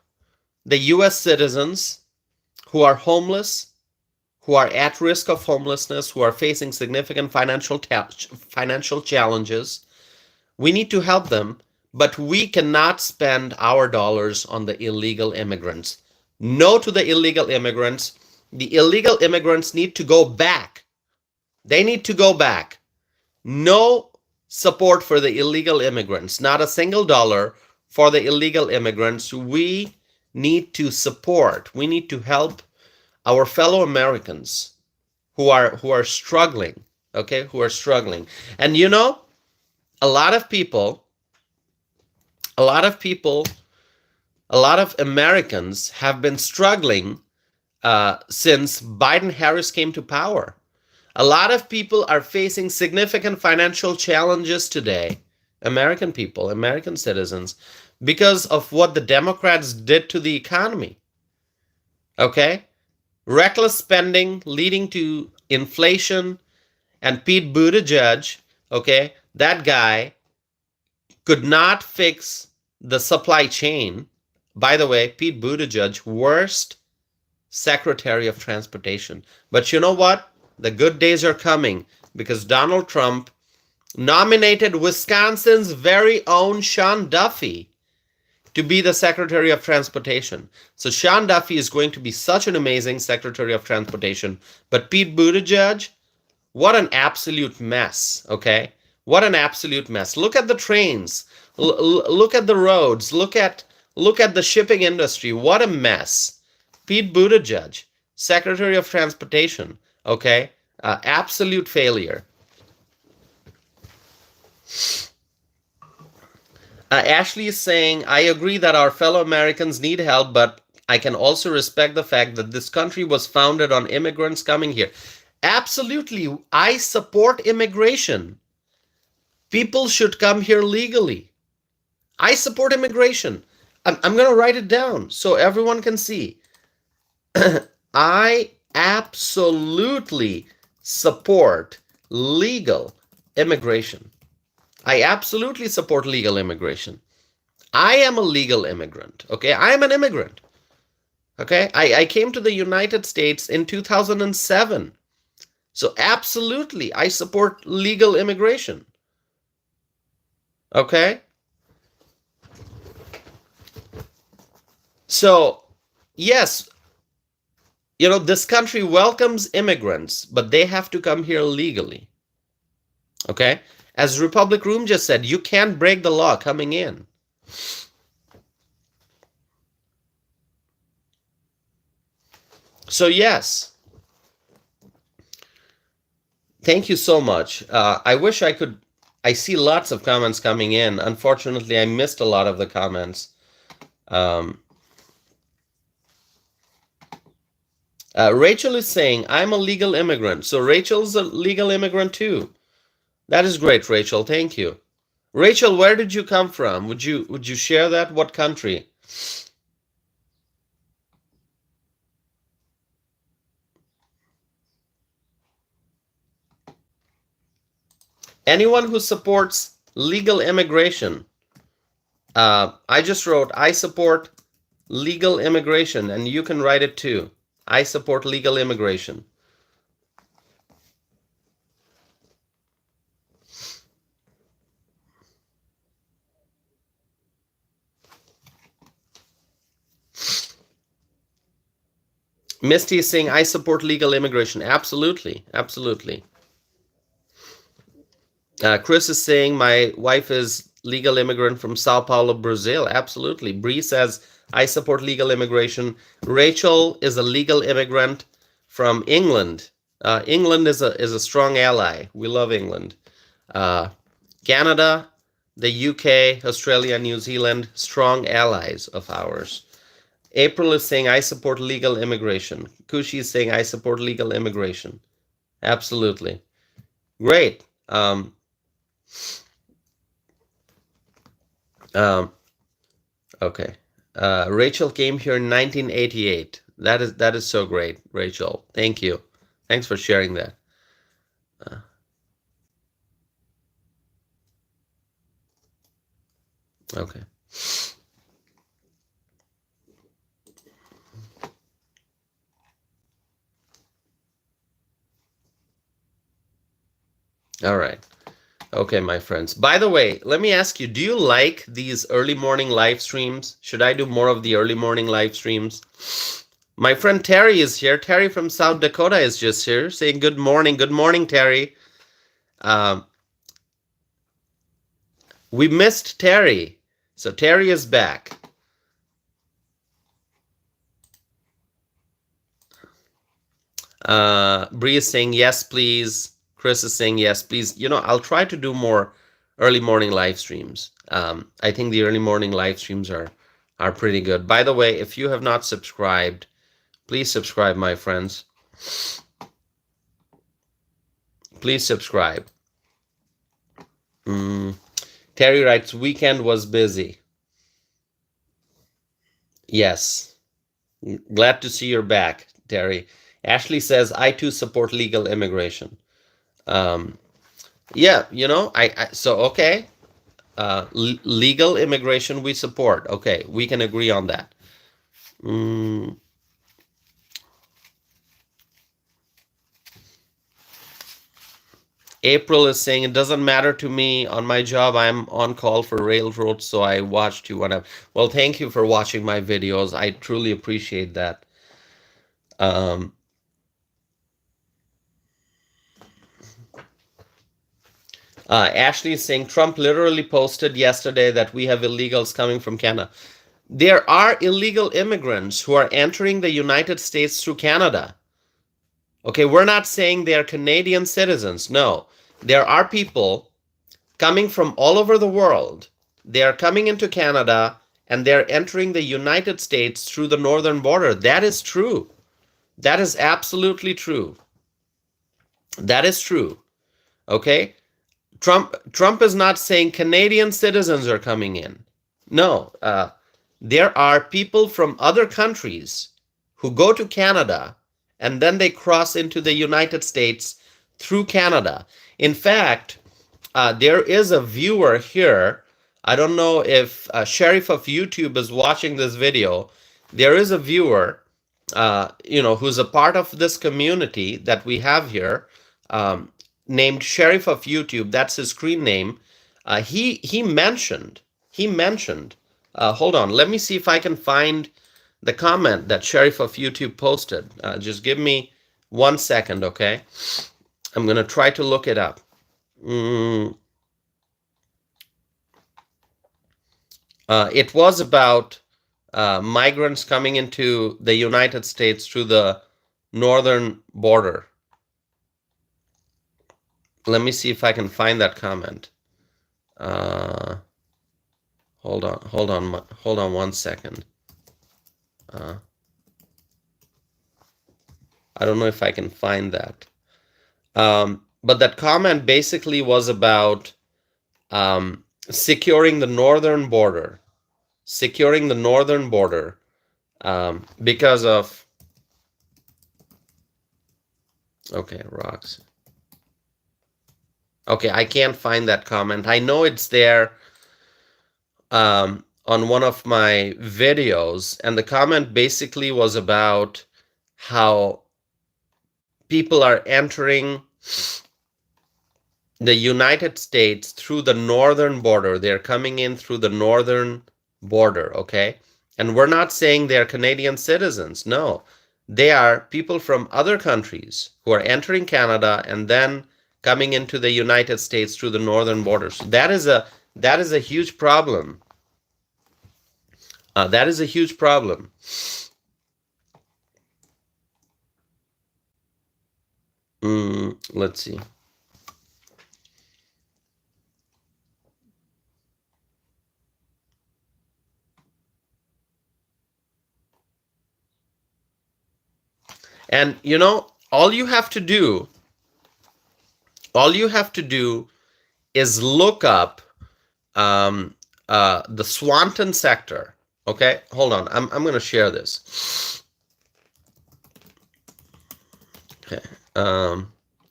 the U.S. citizens who are homeless, who are at risk of homelessness, who are facing significant financial challenges. We need to help them. But we cannot spend our dollars on the illegal immigrants. No to the illegal immigrants. The illegal immigrants need to go back. They need to go back. No support for the illegal immigrants. Not a single dollar for the illegal immigrants. We need to support. We need to help our fellow Americans who are struggling. Okay, who are struggling. And a lot of Americans have been struggling since Biden-Harris came to power. A lot of people are facing significant financial challenges today, American people, American citizens, because of what the Democrats did to the economy. Okay? Reckless spending leading to inflation, and Pete Buttigieg, okay, that guy could not fix the supply chain. By the way, Pete Buttigieg, worst Secretary of Transportation. But you know what? The good days are coming because Donald Trump nominated Wisconsin's very own Sean Duffy to be the Secretary of Transportation. So Sean Duffy is going to be such an amazing Secretary of Transportation. But Pete Buttigieg, what an absolute mess, okay? What an absolute mess. Look at the trains. Look at the roads. Look at the shipping industry. What a mess. Pete Buttigieg, Secretary of Transportation. Okay? Absolute failure. Ashley is saying, I agree that our fellow Americans need help, but I can also respect the fact that this country was founded on immigrants coming here. Absolutely. I support immigration. People should come here legally. I support immigration. I'm going to write it down so everyone can see. I absolutely support legal immigration. I absolutely support legal immigration. I am a legal immigrant. Okay, I am an immigrant. Okay, I came to the United States in 2007. So absolutely, I support legal immigration. Okay? So, yes, this country welcomes immigrants, but they have to come here legally. Okay? As Republic Room just said, you can't break the law coming in. So, yes. Thank you so much. I wish I could I see lots of comments coming in. Unfortunately, I missed a lot of the comments. Rachel is saying, I'm a legal immigrant. So Rachel's a legal immigrant too. That is great, Rachel. Thank you. Rachel, where did you come from? Would you share that? What country? Anyone who supports legal immigration. I just wrote, I support legal immigration, and you can write it too. I support legal immigration. Misty is saying, I support legal immigration. Absolutely. Absolutely. Chris is saying, my wife is legal immigrant from Sao Paulo, Brazil. Absolutely. Bree says, I support legal immigration. Rachel is a legal immigrant from England. England is a strong ally. We love England. Canada, the UK, Australia, New Zealand, strong allies of ours. April is saying, I support legal immigration. Kushi is saying, I support legal immigration. Absolutely. Great. Okay. Rachel came here in 1988. That is so great, Rachel. Thank you. Thanks for sharing that. Okay. All right. Okay, my friends. By the way, let me ask you, do you like these early morning live streams? Should I do more of the early morning live streams? My friend Terry is here. Terry from South Dakota is just here saying good morning. Good morning, Terry. We missed Terry. So Terry is back. Bree is saying yes, please. Chris is saying yes, please. You know, I'll try to do more early morning live streams. I think the early morning live streams are pretty good. By the way, if you have not subscribed, please subscribe, my friends. Please subscribe. Terry writes, weekend was busy. Yes. Glad to see you're back, Terry. Ashley says, I too support legal immigration. Yeah, you know, so okay. Legal immigration we support. Okay, we can agree on that. April is saying, it doesn't matter to me. On my job, I'm on call for railroads, so I watched you whenever. Well, thank you for watching my videos. I truly appreciate that. Ashley is saying, Trump literally posted yesterday that we have illegals coming from Canada. There are illegal immigrants who are entering the United States through Canada. Okay, we're not saying they are Canadian citizens. No, there are people coming from all over the world. They are coming into Canada and they're entering the United States through the northern border. That is true. That is absolutely true. That is true. Okay? Trump is not saying Canadian citizens are coming in. No, there are people from other countries who go to Canada and then they cross into the United States through Canada. In fact, there is a viewer here. I don't know if Sheriff of YouTube is watching this video. There is a viewer, who's a part of this community that we have here, named Sheriff of YouTube. That's his screen name. He mentioned. Hold on. Let me see if I can find the comment that Sheriff of YouTube posted. Just give me 1 second, okay? I'm going to try to look it up. It was about migrants coming into the United States through the northern border. Let me see if I can find that comment. Hold on 1 second. I don't know if I can find that. But that comment basically was about securing the northern border. Securing the northern border because of... Okay, rocks. Okay, I can't find that comment. I know it's there on one of my videos, and the comment basically was about how people are entering the United States through the northern border. They're coming in through the northern border, okay? And we're not saying they're Canadian citizens. No, they are people from other countries who are entering Canada and then coming into the United States through the northern border. So that is a huge problem. That is a huge problem. Let's see. And you know, all you have to do is look up the Swanton sector. Okay, hold on. I'm going to share this. Okay.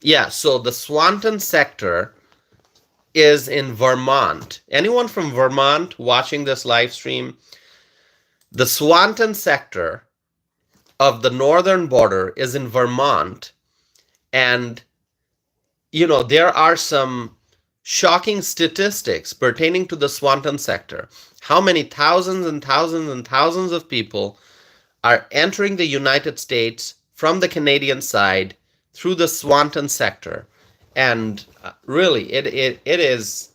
Yeah. So the Swanton sector is in Vermont. Anyone from Vermont watching this live stream? The Swanton sector of the northern border is in Vermont, and you know there are some shocking statistics pertaining to the Swanton sector. How many thousands and thousands and thousands of people are entering the United States from the Canadian side through the Swanton sector? And really, it is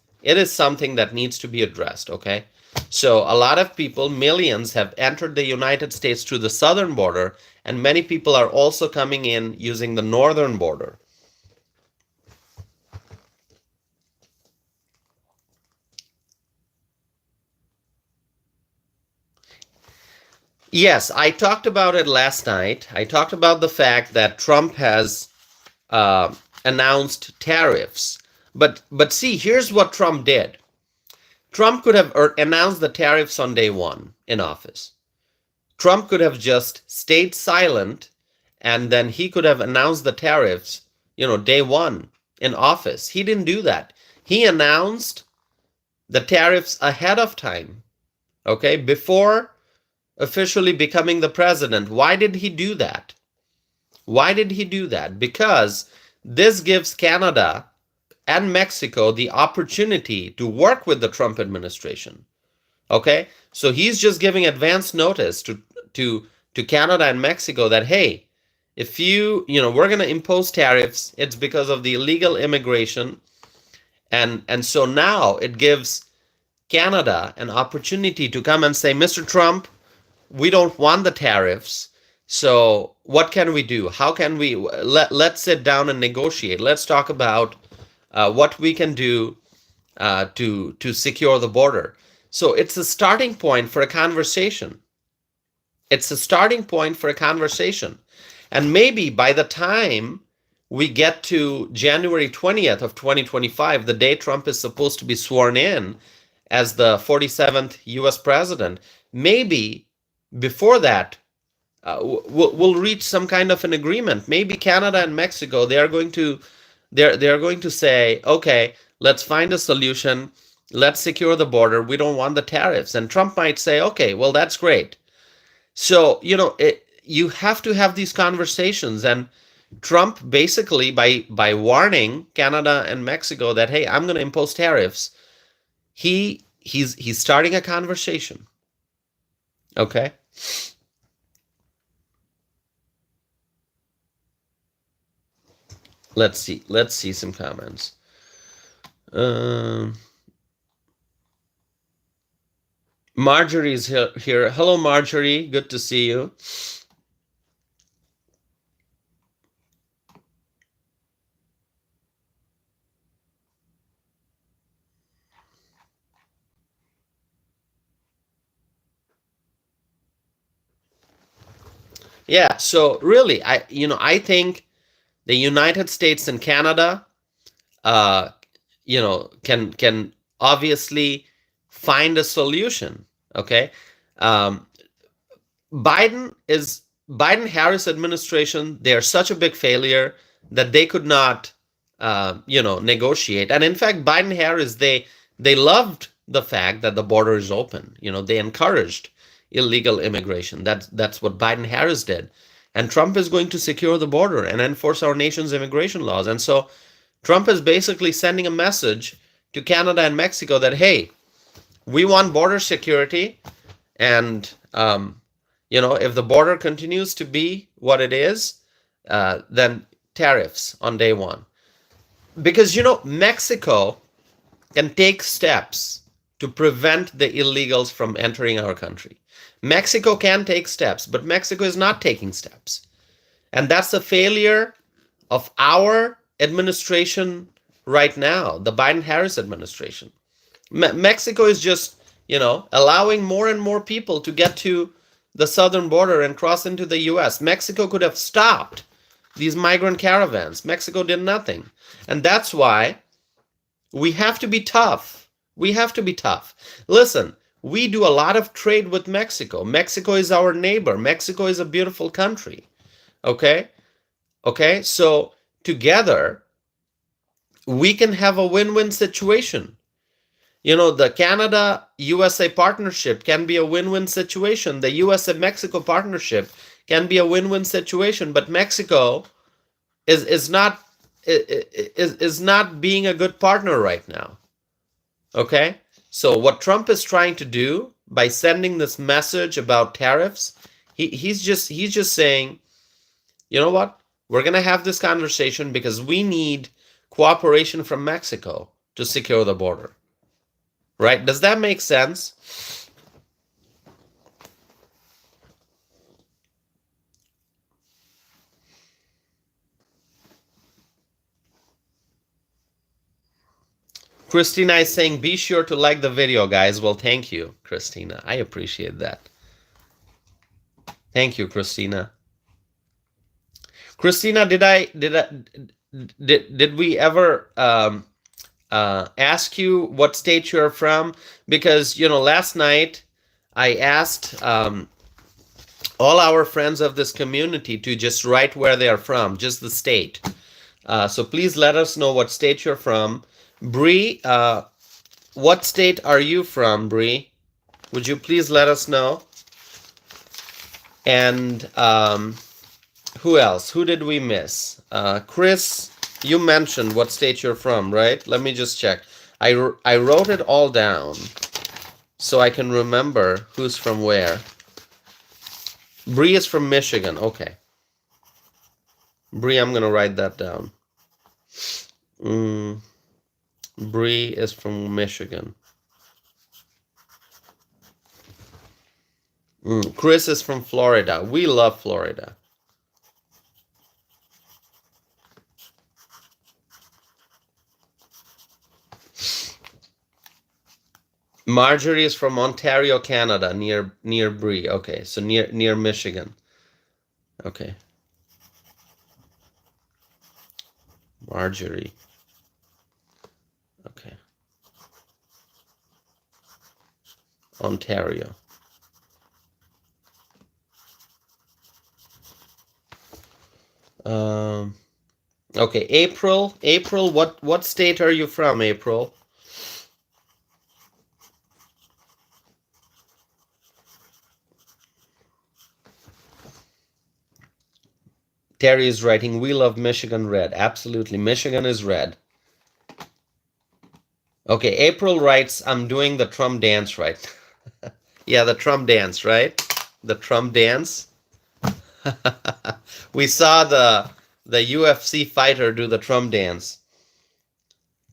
something that needs to be addressed, okay? So a lot of people, millions, have entered the United States through the southern border, and many people are also coming in using the northern border. Yes, I talked about it last night. I talked about the fact that Trump has announced tariffs. But see, here's what Trump did. Trump could have announced the tariffs on day one in office. Trump could have just stayed silent, and then he could have announced the tariffs, day one in office. He didn't do that. He announced the tariffs ahead of time, okay, before officially becoming the president. Why did he do that? Why did he do that? Because this gives Canada and Mexico the opportunity to work with the Trump administration. Okay? So he's just giving advance notice to Canada and Mexico that, hey, if we're going to impose tariffs, it's because of the illegal immigration. And so now it gives Canada an opportunity to come and say, Mr. Trump, we don't want the tariffs. So what can we do? How can we let's sit down and negotiate? Let's talk about what we can do to secure the border. So it's a starting point for a conversation. It's a starting point for a conversation. And maybe by the time we get to January 20th of 2025, the day Trump is supposed to be sworn in as the 47th US president, maybe before that, we'll reach some kind of an agreement. Maybe Canada and Mexico, they're going to say, okay, let's find a solution. Let's secure the border. We don't want the tariffs. And Trump might say, okay, well, that's great. So, you have to have these conversations. And Trump basically, by warning Canada and Mexico that, hey, I'm going to impose tariffs, he's starting a conversation. Okay. Let's see some comments. Marjorie is here. Hello, Marjorie. Good to see you. Yeah, so really, I think the United States and Canada, uh, can obviously find a solution. Okay, um, Biden-Harris administration, they're such a big failure that they could not, negotiate. And in fact, Biden-Harris, they loved the fact that the border is open. They encouraged illegal immigration. That's what Biden-Harris did. And Trump is going to secure the border and enforce our nation's immigration laws. And so Trump is basically sending a message to Canada and Mexico that, hey, we want border security, and if the border continues to be what it is, then tariffs on day one. Because Mexico can take steps to prevent the illegals from entering our country. Mexico can take steps, but Mexico is not taking steps. And that's a failure of our administration right now, the Biden-Harris administration. Mexico is just, allowing more and more people to get to the southern border and cross into the U.S. Mexico could have stopped these migrant caravans. Mexico did nothing. And that's why we have to be tough. We have to be tough. Listen, we do a lot of trade with Mexico. Mexico is our neighbor. Mexico is a beautiful country. Okay? Okay? So together, we can have a win-win situation. The Canada-USA partnership can be a win-win situation. The USA-Mexico partnership can be a win-win situation. But Mexico is not being a good partner right now. Okay? So what Trump is trying to do by sending this message about tariffs, he's just saying, you know what? We're going to have this conversation because we need cooperation from Mexico to secure the border. Right? Does that make sense? Christina is saying, be sure to like the video, guys. Well, thank you, Christina. I appreciate that. Thank you, Christina. Christina, did we ever ask you what state you're from? Because last night I asked all our friends of this community to just write where they are from, just the state. So please let us know what state you're from. Bree, what state are you from, Bree? Would you please let us know? And who else? Who did we miss? Chris, you mentioned what state you're from, right? Let me just check. I wrote it all down so I can remember who's from where. Bree is from Michigan. Okay. Bree, I'm going to write that down. Bree is from Michigan. Chris is from Florida. We love Florida. Marjorie is from Ontario, Canada, near Bree. Okay, so near Michigan. Okay. Marjorie. Okay. Ontario. Okay, April, what state are you from, April? Terry is writing, we love Michigan red. Absolutely, Michigan is red. Okay, April writes, I'm doing the Trump dance right. Yeah, the Trump dance, right? The Trump dance. We saw the UFC fighter do the Trump dance.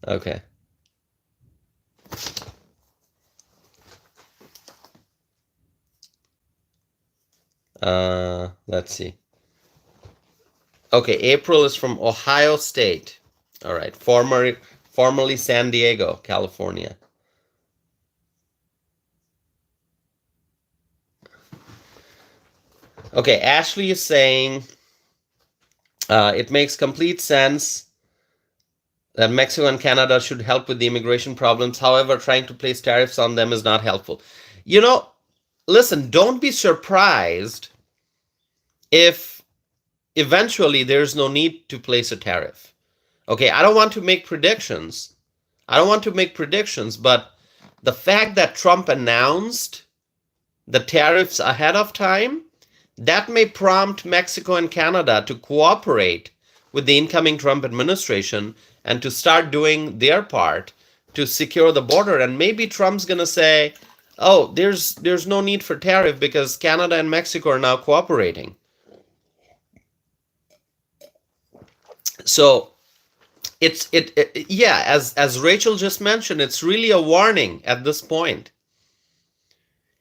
Okay. Let's see. Okay, April is from Ohio State. All right, formerly San Diego, California. Okay, Ashley is saying it makes complete sense that Mexico and Canada should help with the immigration problems. However, trying to place tariffs on them is not helpful. You know, listen, don't be surprised if eventually there's no need to place a tariff. Okay, I don't want to make predictions. But the fact that Trump announced the tariffs ahead of time, that may prompt Mexico and Canada to cooperate with the incoming Trump administration and to start doing their part to secure the border. And maybe Trump's going to say, oh, there's no need for tariff because Canada and Mexico are now cooperating. So yeah, as Rachel just mentioned, it's really a warning at this point.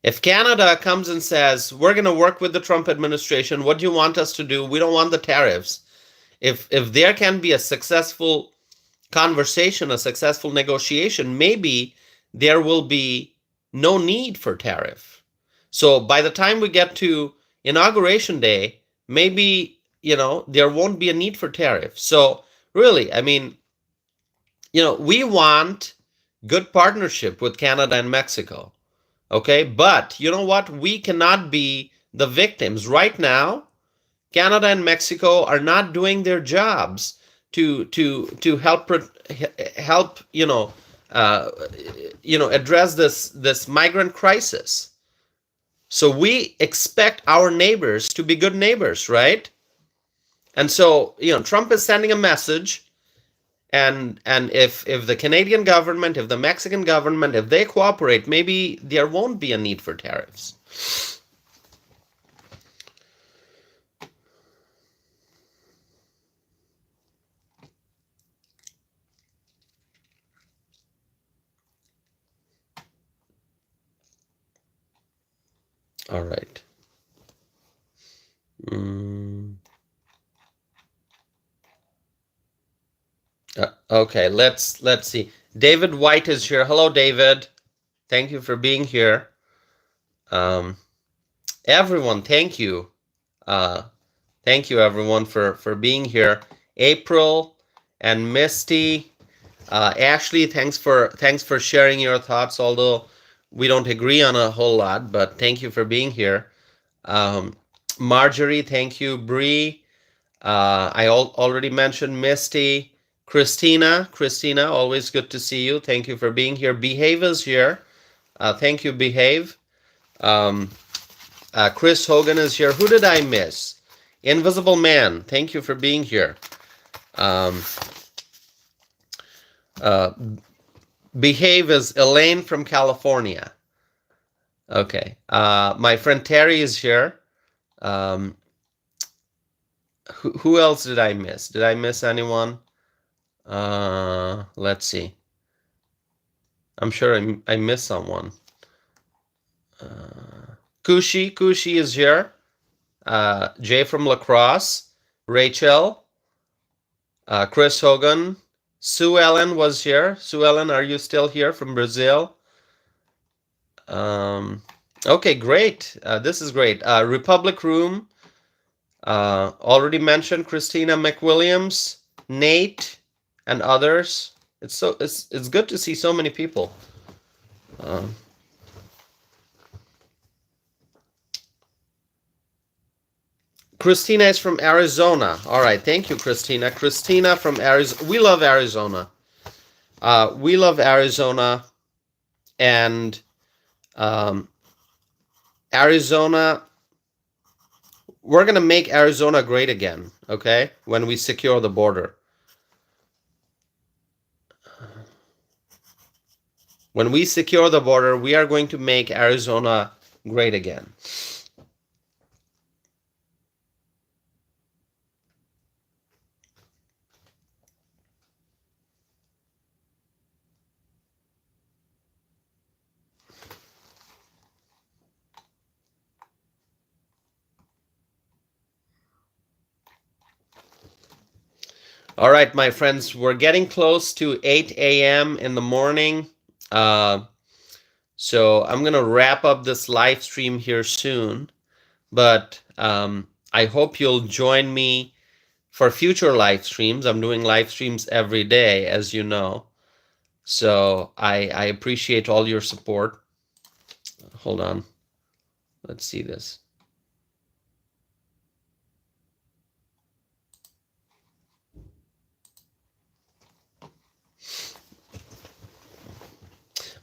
If Canada comes and says, we're going to work with the Trump administration, what do you want us to do? We don't want the tariffs. If there can be a successful conversation, a successful negotiation, maybe there will be no need for tariff. So by the time we get to Inauguration Day, maybe, there won't be a need for tariff. So really, I mean, we want good partnership with Canada and Mexico. Okay, but you know what? We cannot be the victims. Right now, Canada and Mexico are not doing their jobs to help address this migrant crisis. So we expect our neighbors to be good neighbors, right? And so, Trump is sending a message. And if the Canadian government, if the Mexican government, if they cooperate, maybe there won't be a need for tariffs. All right. Okay, let's see. David White is here. Hello, David. Thank you for being here. Everyone, thank you. Thank you, everyone, for being here. April and Misty, Ashley, thanks for sharing your thoughts. Although we don't agree on a whole lot, but thank you for being here. Marjorie, thank you. Bree, I already mentioned Misty. Christina, always good to see you. Thank you for being here. Behave is here. Thank you, Behave. Chris Hogan is here. Who did I miss? Invisible Man, thank you for being here. Behave is Elaine from California. Okay. My friend Terry is here. Who else did I miss? Did I miss anyone? Let's see. I'm sure I missed someone. Kushi is here. Jay from La Crosse. Rachel. Chris Hogan. Sue Ellen was here. Sue Ellen, are you still here from Brazil? Okay, great. This is great. Republic Room. Already mentioned Christina McWilliams, Nate, and others. It's good to see so many people. Christina is from Arizona. All right, thank you, Christina. Christina from Arizona. We love Arizona. And Arizona. We're gonna make Arizona great again. Okay, when we secure the border. When we secure the border, we are going to make Arizona great again. All right, my friends, we're getting close to 8 a.m. in the morning. So I'm going to wrap up this live stream here soon. but I hope you'll join me for future live streams. I'm doing live streams every day, as you know. So I appreciate all your support. Hold on. Let's see this.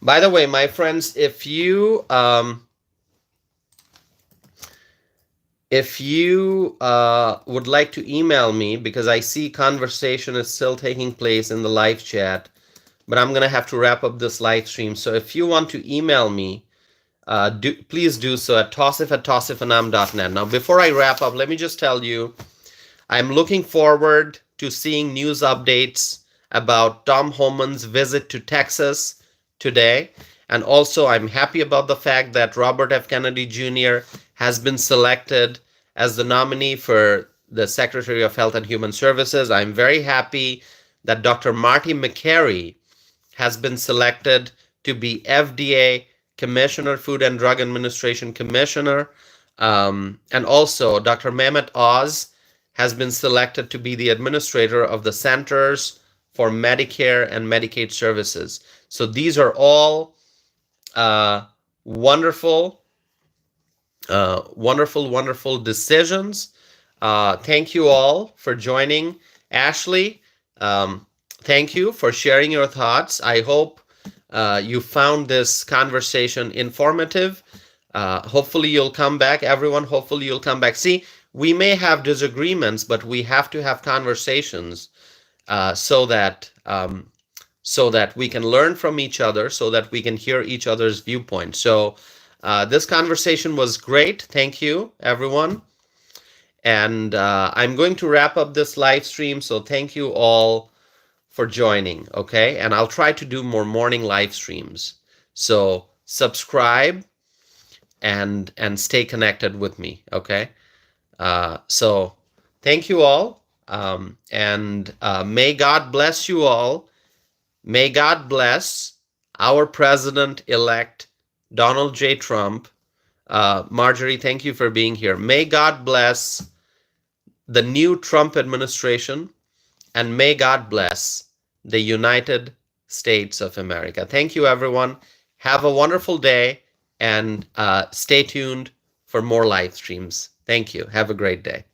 By the way, my friends, if you would like to email me, because I see conversation is still taking place in the live chat, but I'm going to have to wrap up this live stream. So if you want to email me, please do so at tossif@tossifanam.net. Now, before I wrap up, let me just tell you, I'm looking forward to seeing news updates about Tom Homan's visit to Texas today. And also, I'm happy about the fact that Robert F. Kennedy Jr. has been selected as the nominee for the Secretary of Health and Human Services. I'm very happy that Dr. Marty McCary has been selected to be FDA Commissioner, Food and Drug Administration Commissioner. And also, Dr. Mehmet Oz has been selected to be the administrator of the Centers for Medicare and Medicaid Services. So these are all wonderful decisions. Thank you all for joining. Ashley, thank you for sharing your thoughts. I hope you found this conversation informative. Hopefully you'll come back. Everyone, hopefully you'll come back. See, we may have disagreements, but we have to have conversations so that we can learn from each other, so that we can hear each other's viewpoints. So this conversation was great. Thank you, everyone. And I'm going to wrap up this live stream. So thank you all for joining. Okay. And I'll try to do more morning live streams. So subscribe and stay connected with me. Okay. So thank you all. And may God bless you all. May God bless our President-elect, Donald J. Trump. Marjorie, thank you for being here. May God bless the new Trump administration, and may God bless the United States of America. Thank you, everyone. Have a wonderful day, and stay tuned for more live streams. Thank you. Have a great day.